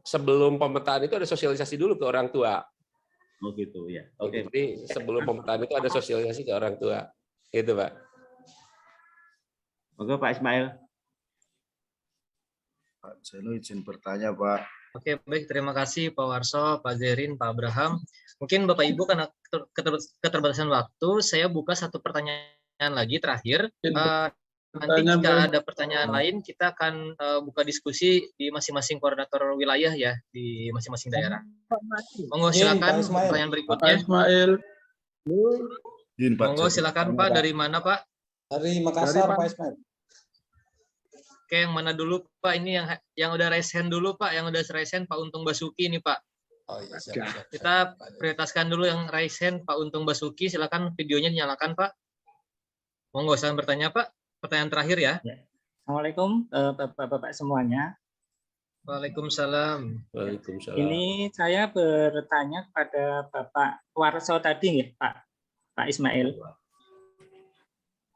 S9: sebelum pemetaan itu ada sosialisasi dulu ke orang tua.
S12: Oh gitu ya. Oke.
S9: Jadi sebelum pemetaan itu ada sosialisasi ke orang tua, gitu Pak.
S12: Oke Pak Ismail.
S13: Pak Jelo izin bertanya Pak.
S1: Oke, baik. Terima kasih Pak Warso, Pak Zerin, Pak Abraham. Mungkin Bapak Ibu karena keterbatasan waktu, saya buka satu pertanyaan lagi terakhir. Nanti jika ada pertanyaan lain, kita akan buka diskusi di masing-masing koordinator wilayah ya, di masing-masing daerah. Monggo silakan pertanyaan berikutnya.
S14: Pak Ismail.
S1: Monggo silakan Pak, dari mana Pak?
S14: Dari Makassar Pak Ismail.
S1: Oke, yang mana dulu Pak? Ini yang udah raise hand dulu Pak, yang udah raise hand Pak Untung Basuki nih Pak.
S14: Oh iya, siap.
S1: Kita prioritaskan dulu yang raise hand Pak Untung Basuki, silakan videonya dinyalakan Pak. Monggo silakan bertanya Pak. Pertanyaan terakhir ya.
S15: Assalamualaikum Bapak-bapak semuanya.
S1: Waalaikumsalam.
S9: Waalaikumsalam.
S15: Ini saya bertanya kepada Bapak Warso tadi ya, Pak Ismail.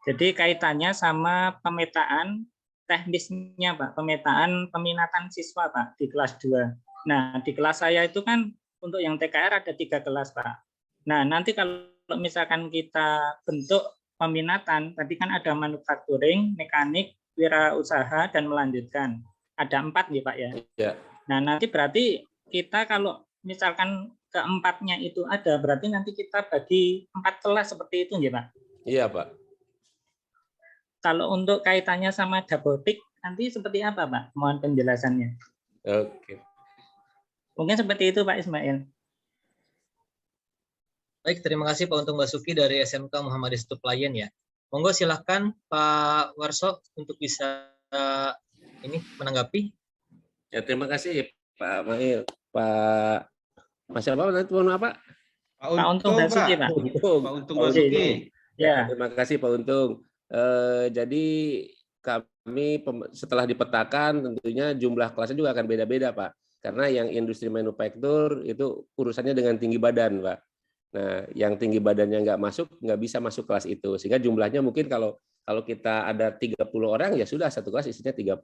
S15: Jadi kaitannya sama pemetaan teknisnya Pak, pemetaan peminatan siswa Pak di kelas 2. Nah, di kelas saya itu kan untuk yang TKR ada 3 kelas Pak. Nah, nanti kalau misalkan kita bentuk peminatan, tadi kan ada manufacturing, mekanik, wirausaha, dan melanjutkan. Ada 4 nih Pak ya.
S9: Ya.
S15: Nah, nanti berarti kita kalau misalkan keempatnya itu ada, berarti nanti kita bagi 4 kelas seperti itu ya Pak?
S9: Iya Pak.
S15: Kalau untuk kaitannya sama dapodik, nanti seperti apa Pak? Mohon penjelasannya.
S9: Oke.
S15: Mungkin seperti itu Pak Ismail.
S1: Baik, terima kasih Pak Untung Basuki dari SMK Muhammadiyah Situplayan ya. Monggo silahkan Pak Warso untuk bisa ini menanggapi.
S9: Ya, terima kasih Pak Mail. Pak Mas siapa nanti mohon apa?
S15: Pak Untung Basuki Pak.
S9: Pak
S7: Untung Basuki.
S15: Ya.
S9: Terima kasih Pak Untung. Jadi kami setelah dipetakan tentunya jumlah kelasnya juga akan beda-beda Pak. Karena yang industri manufaktur itu urusannya dengan tinggi badan Pak. Nah, yang tinggi badannya nggak bisa masuk kelas itu. Sehingga jumlahnya mungkin kalau kita ada 30 orang ya sudah satu kelas isinya 30.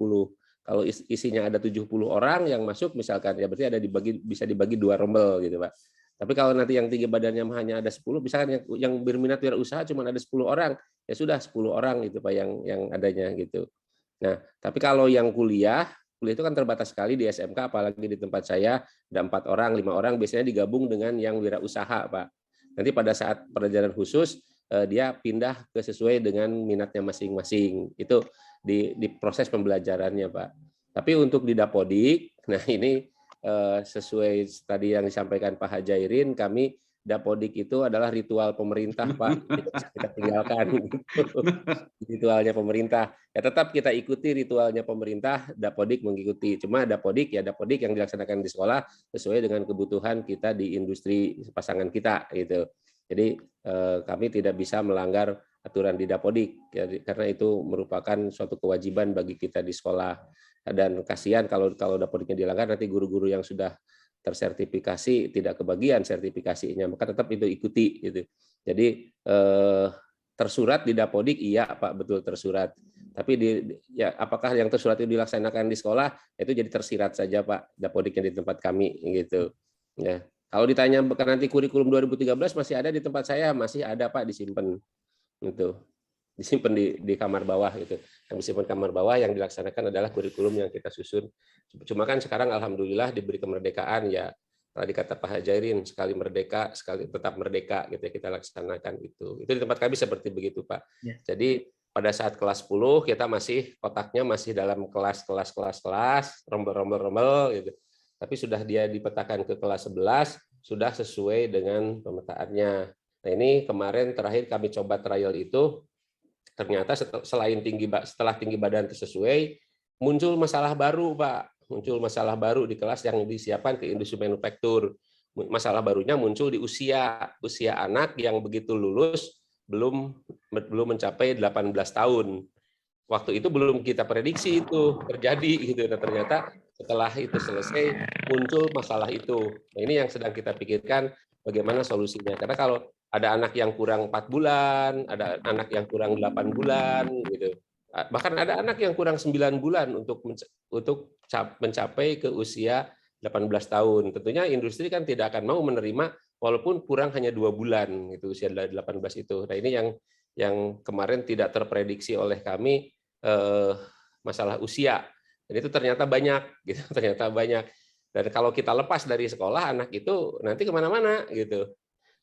S9: Kalau isinya ada 70 orang yang masuk misalkan ya berarti bisa dibagi 2 rombel gitu Pak. Tapi kalau nanti yang tinggi badannya hanya ada 10, misalkan yang berminat wirausaha cuma ada 10 orang, ya sudah 10 orang itu Pak yang adanya gitu. Nah, tapi kalau yang kuliah itu kan terbatas sekali di SMK, apalagi di tempat saya ada 4 orang, 5 orang, biasanya digabung dengan yang wirausaha Pak. Nanti pada saat pelajaran khusus dia pindah ke sesuai dengan minatnya masing-masing. Itu di proses pembelajarannya Pak. Tapi untuk di Dapodik, nah ini sesuai tadi yang disampaikan Pak Hajairin, kami Dapodik itu adalah ritual pemerintah Pak, kita tinggalkan ritualnya pemerintah. Ya tetap kita ikuti ritualnya pemerintah, Dapodik mengikuti. Cuma Dapodik yang dilaksanakan di sekolah sesuai dengan kebutuhan kita di industri pasangan kita gitu. Jadi kami tidak bisa melanggar aturan di Dapodik ya, karena itu merupakan suatu kewajiban bagi kita di sekolah. Dan kasihan kalau Dapodiknya dilanggar nanti guru-guru yang sudah tersertifikasi tidak kebagian sertifikasinya, maka tetap itu ikuti gitu. Jadi tersurat di Dapodik iya Pak, betul tersurat. Tapi apakah yang tersurat itu dilaksanakan di sekolah itu jadi tersirat saja Pak, Dapodiknya di tempat kami gitu. Ya. Kalau ditanya nanti kurikulum 2013 masih ada di tempat saya, masih ada Pak, disimpan gitu. Disimpan di kamar bawah gitu. Yang disimpan kamar bawah yang dilaksanakan adalah kurikulum yang kita susun. Cuma kan sekarang alhamdulillah diberi kemerdekaan ya. Tadi kata Pak Hajairin, sekali merdeka, sekali tetap merdeka gitu ya, kita laksanakan itu. Itu di tempat kami seperti begitu Pak. Ya. Jadi pada saat kelas 10 kita kotaknya masih dalam kelas rombel gitu. Tapi sudah dia dipetakan ke kelas 11 sudah sesuai dengan pemetaannya. Nah, ini kemarin terakhir kami coba trial itu ternyata setelah tinggi badan sesuai, muncul masalah baru, Pak. Muncul masalah baru di kelas yang disiapkan ke industri manufaktur. Masalah barunya muncul di usia anak yang begitu lulus belum mencapai 18 tahun. Waktu itu belum kita prediksi itu terjadi gitu. Nah, ternyata setelah itu selesai muncul masalah itu. Nah, ini yang sedang kita pikirkan bagaimana solusinya. Karena kalau ada anak yang kurang 4 bulan, ada anak yang kurang 8 bulan, gitu. Bahkan ada anak yang kurang 9 bulan untuk mencapai ke usia 18 tahun. Tentunya industri kan tidak akan mau menerima walaupun kurang hanya 2 bulan itu usia 18 itu. Nah, ini yang kemarin tidak terprediksi oleh kami masalah usia. Dan itu ternyata banyak, gitu. Ternyata banyak. Dan kalau kita lepas dari sekolah, anak itu nanti kemana-mana, gitu.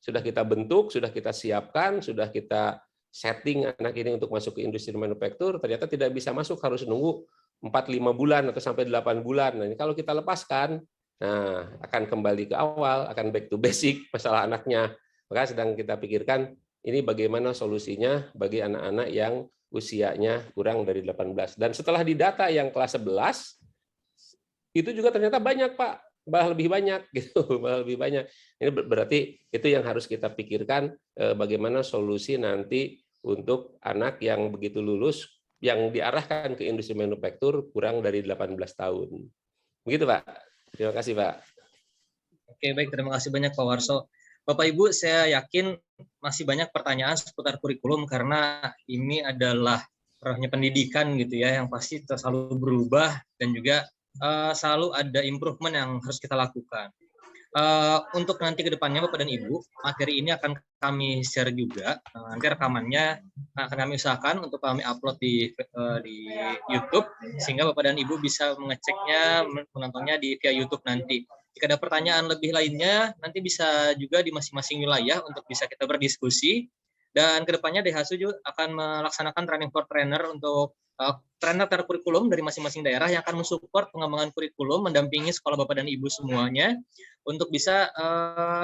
S9: Sudah kita bentuk, sudah kita siapkan, sudah kita setting anak ini untuk masuk ke industri manufaktur, ternyata tidak bisa masuk, harus nunggu 4-5 bulan atau sampai 8 bulan. Nah, ini kalau kita lepaskan, nah akan kembali ke awal, akan back to basic masalah anaknya. Maka sedang kita pikirkan ini bagaimana solusinya bagi anak-anak yang usianya kurang dari 18. Dan setelah didata yang kelas 11, itu juga ternyata banyak, Pak. Malah lebih banyak gitu, malah lebih banyak. Ini berarti itu yang harus kita pikirkan, bagaimana solusi nanti untuk anak yang begitu lulus yang diarahkan ke industri manufaktur kurang dari 18 tahun. Begitu, Pak. Terima kasih, Pak.
S1: Oke, baik, terima kasih banyak Pak Warso. Bapak Ibu, saya yakin masih banyak pertanyaan seputar kurikulum karena ini adalah ranahnya pendidikan gitu ya, yang pasti selalu berubah dan juga selalu ada improvement yang harus kita lakukan. Untuk nanti ke depannya Bapak dan Ibu, materi ini akan kami share juga. Nanti rekamannya akan kami usahakan untuk kami upload di YouTube, sehingga Bapak dan Ibu bisa mengeceknya, menontonnya via YouTube nanti. Jika ada pertanyaan lebih lainnya, nanti bisa juga di masing-masing wilayah untuk bisa kita berdiskusi. Dan kedepannya DHSU juga akan melaksanakan training for trainer untuk trainer kurikulum dari masing-masing daerah yang akan mensupport pengembangan kurikulum, mendampingi sekolah Bapak dan Ibu semuanya untuk bisa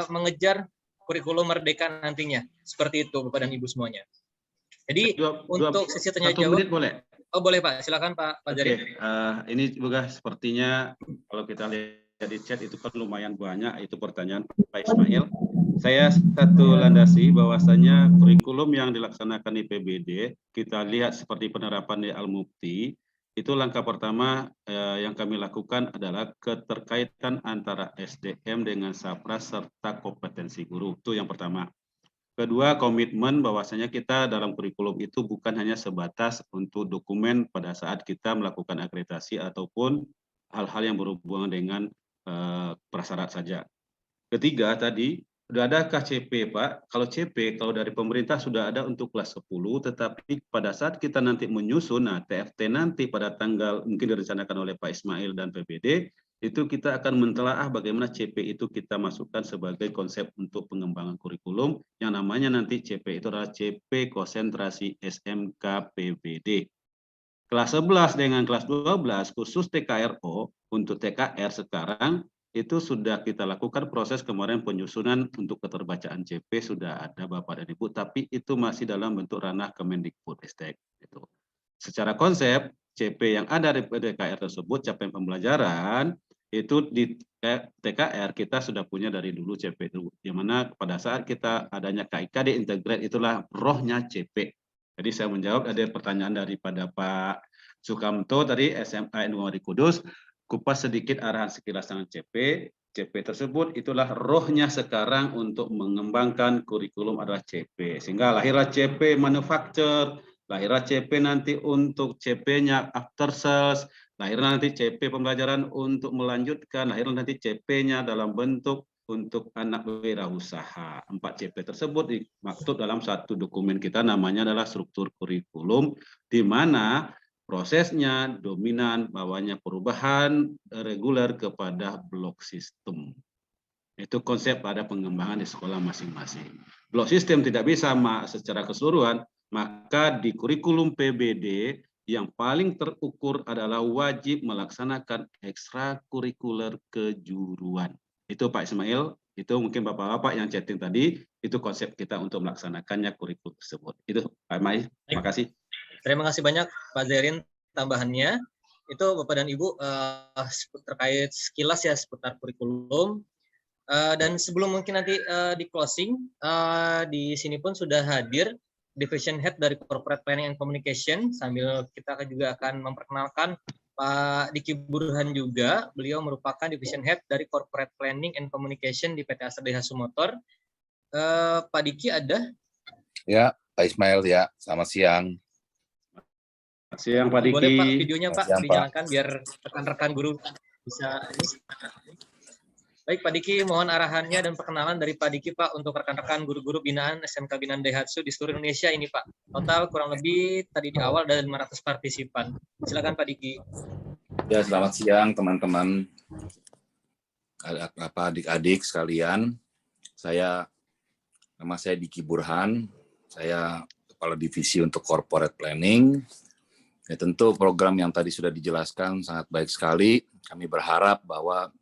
S1: mengejar kurikulum merdeka nantinya. Seperti itu Bapak dan Ibu semuanya. Jadi untuk sesi tanya jawab.
S7: 1 menit boleh?
S1: Oh boleh Pak, silakan Pak Zarin.
S7: Ini juga sepertinya kalau kita lihat di chat itu kan lumayan banyak itu pertanyaan Pak Ismail. Saya satu landasi bahwasanya kurikulum yang dilaksanakan di PBD, kita lihat seperti penerapan di Al-Mufti, itu langkah pertama yang kami lakukan adalah keterkaitan antara SDM dengan SAPRA serta kompetensi guru. Itu yang pertama. Kedua, komitmen bahwasanya kita dalam kurikulum itu bukan hanya sebatas untuk dokumen pada saat kita melakukan akreditasi ataupun hal-hal yang berhubungan dengan prasyarat saja. Ketiga tadi, sudah adakah CP, Pak? Kalau CP, kalau dari pemerintah sudah ada untuk kelas 10, tetapi pada saat kita nanti menyusun, TFT nanti pada tanggal mungkin direncanakan oleh Pak Ismail dan PBD, itu kita akan mentelaah bagaimana CP itu kita masukkan sebagai konsep untuk pengembangan kurikulum, yang namanya nanti CP itu adalah CP konsentrasi SMK PBD. Kelas 11 dengan kelas 12 khusus TKRO, untuk TKR sekarang itu sudah kita lakukan proses kemarin penyusunan untuk keterbacaan CP sudah ada Bapak dan Ibu, tapi itu masih dalam bentuk ranah Kemendikbudristek. Gitu. Secara konsep CP yang ada di TKR tersebut, capaian pembelajaran, itu di TKR kita sudah punya dari dulu CP itu, di mana pada saat kita adanya KIKD Integrate itulah rohnya CP. Jadi saya menjawab ada pertanyaan daripada Pak Sukamto tadi SMA Negeri Kudus, kupas sedikit arahan sekilas tentang CP. CP tersebut itulah rohnya sekarang untuk mengembangkan kurikulum adalah CP. Sehingga lahirlah CP manufacture, lahirlah CP nanti untuk CP-nya after sales, lahirlah nanti CP pembelajaran untuk melanjutkan, lahirlah nanti CP-nya dalam bentuk untuk anak wirausaha. 4 CP tersebut dimaksud dalam satu dokumen kita namanya adalah struktur kurikulum, di mana prosesnya dominan bawahnya perubahan reguler kepada blok sistem. Itu konsep pada pengembangan di sekolah masing-masing. Blok sistem tidak bisa secara keseluruhan, maka di kurikulum PBD yang paling terukur adalah wajib melaksanakan ekstrakurikuler kejuruan. Itu Pak Ismail, itu mungkin Bapak-Bapak yang chatting tadi, itu konsep kita untuk melaksanakannya kurikulum tersebut. Itu Pak Ismail, terima kasih.
S1: Terima kasih banyak Pak Zarin tambahannya. Itu Bapak dan Ibu terkait sekilas ya seputar kurikulum. Dan sebelum mungkin nanti di closing, di sini pun sudah hadir Division Head dari Corporate Planning and Communication, sambil kita juga akan memperkenalkan Pak Diki Burhan juga. Beliau merupakan Division Head dari Corporate Planning and Communication di PT Astra DHSU Motor. Pak Diki ada?
S14: Ya, Pak Ismail ya. Selamat siang.
S7: Selamat siang Pak Diki.
S1: Boleh Pak videonya Pak
S14: siang,
S1: dinyalakan biar rekan-rekan guru bisa. Baik Pak Diki, mohon arahannya dan perkenalan dari Pak Diki Pak untuk rekan-rekan guru-guru binaan SMK Binaan Daihatsu di seluruh Indonesia ini Pak. Total kurang lebih tadi di awal ada 500 partisipan. Silakan Pak Diki.
S14: Ya, selamat siang teman-teman, adik-adik sekalian. Nama saya Diki Burhan. Saya Kepala Divisi untuk Corporate Planning. Ya, tentu program yang tadi sudah dijelaskan sangat baik sekali. Kami berharap bahwa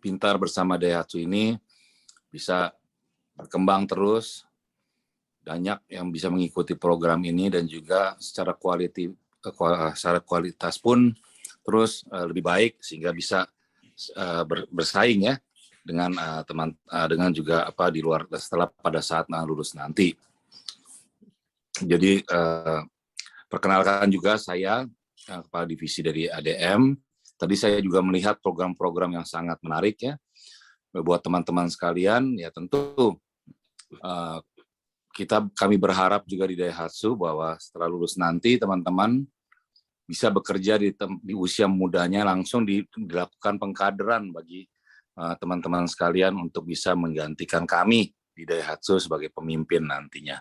S14: Pintar bersama Daihatsu ini bisa berkembang terus banyak yang bisa mengikuti program ini dan juga secara kualitas pun terus lebih baik sehingga bisa bersaing ya dengan dengan juga di luar setelah pada saat lulus nanti. Jadi perkenalkan juga saya kepala divisi dari ADM. Tadi saya juga melihat program-program yang sangat menarik ya buat teman-teman sekalian. Ya tentu kami berharap juga di Daihatsu bahwa setelah lulus nanti teman-teman bisa bekerja di usia mudanya langsung dilakukan pengkaderan bagi teman-teman sekalian untuk bisa menggantikan kami di Daihatsu sebagai pemimpin nantinya.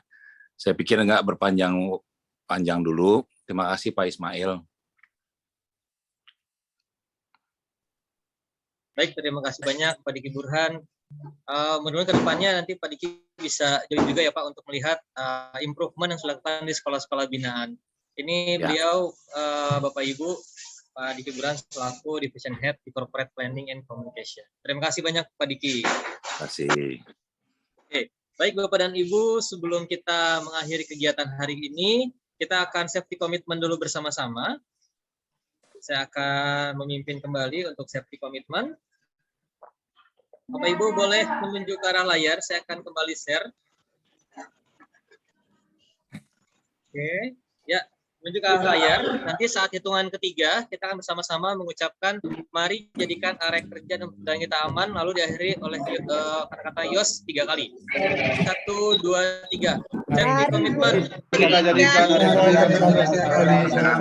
S14: Saya pikir nggak berpanjang dulu. Terima kasih Pak Ismail.
S1: Baik, terima kasih banyak Pak Diki Burhan. Menurut kedepannya nanti Pak Diki bisa join juga ya Pak untuk melihat improvement yang sudah dilakukan di sekolah-sekolah binaan. Ini beliau Bapak Ibu Pak Diki Burhan selaku Division Head di Corporate Planning and Communication. Terima kasih banyak Pak Diki.
S14: Terima kasih.
S1: Oke, baik Bapak dan Ibu, sebelum kita mengakhiri kegiatan hari ini, kita akan safety commitment dulu bersama-sama. Saya akan memimpin kembali untuk safety commitment. Bapak Ibu boleh menunjuk ke arah layar, saya akan kembali share. Oke, ya, menunjuk ke arah layar. Nanti saat hitungan ketiga, kita akan bersama-sama mengucapkan, mari jadikan area kerja dan kita aman, lalu diakhiri oleh kata-kata Yos 3 kali. 1, 2, 3. Safety commitment.
S13: Kita jadikan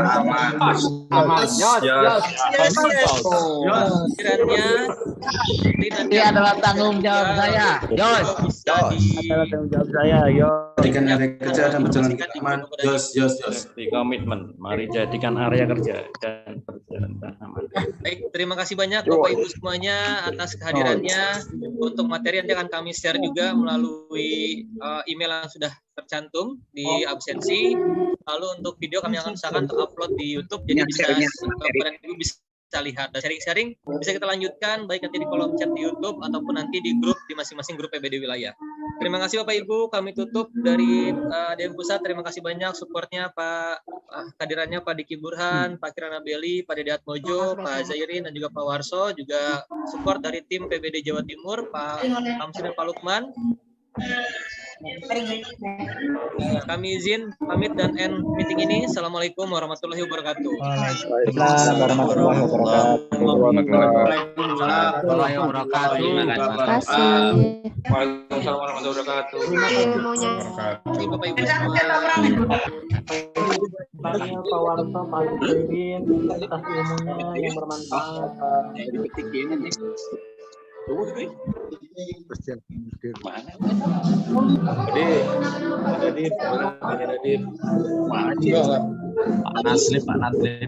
S13: aman.
S16: Ini adalah tanggung jawab saya. Yos.
S3: Adalah tanggung jawab saya. Yos.
S13: Jadikan area kerja dan berjalan aman. Yos.
S3: Safety komitmen. Mari jadikan area kerja dan berjalan aman.
S1: Baik, terima kasih banyak Bapak Ibu semuanya atas kehadirannya. Untuk materi nanti akan kami share juga melalui email yang sudah tercantum di absensi. Lalu untuk video kami akan usahakan untuk upload di YouTube, jadi bisa Bapak Ibu bisa lihat dan sharing-sharing bisa kita lanjutkan baik nanti di kolom chat di YouTube ataupun nanti di grup di masing-masing grup PBD wilayah. Terima kasih Bapak Ibu, kami tutup dari DM Pusat. Terima kasih banyak supportnya Pak kehadirannya Pak Diki Burhan, Pak Kirana Beli, Pak Dede Atmojo, Pak Zairin dan juga Pak Warso, juga support dari tim PBD Jawa Timur, Pak Hamsin dan Pak Lukman. Kami izin pamit dan end meeting ini. Assalamualaikum warahmatullahi wabarakatuh.
S5: Waalaikumsalam warahmatullahi wabarakatuh.
S6: Terima kasih.
S13: Waalaikumsalam warahmatullahi wabarakatuh.
S6: Terima kasih
S1: Bapak Ibu semua.
S3: Pak Warso, Pak Zairin, atas ilmunya yang bermanfaat.
S9: Pak Nadif.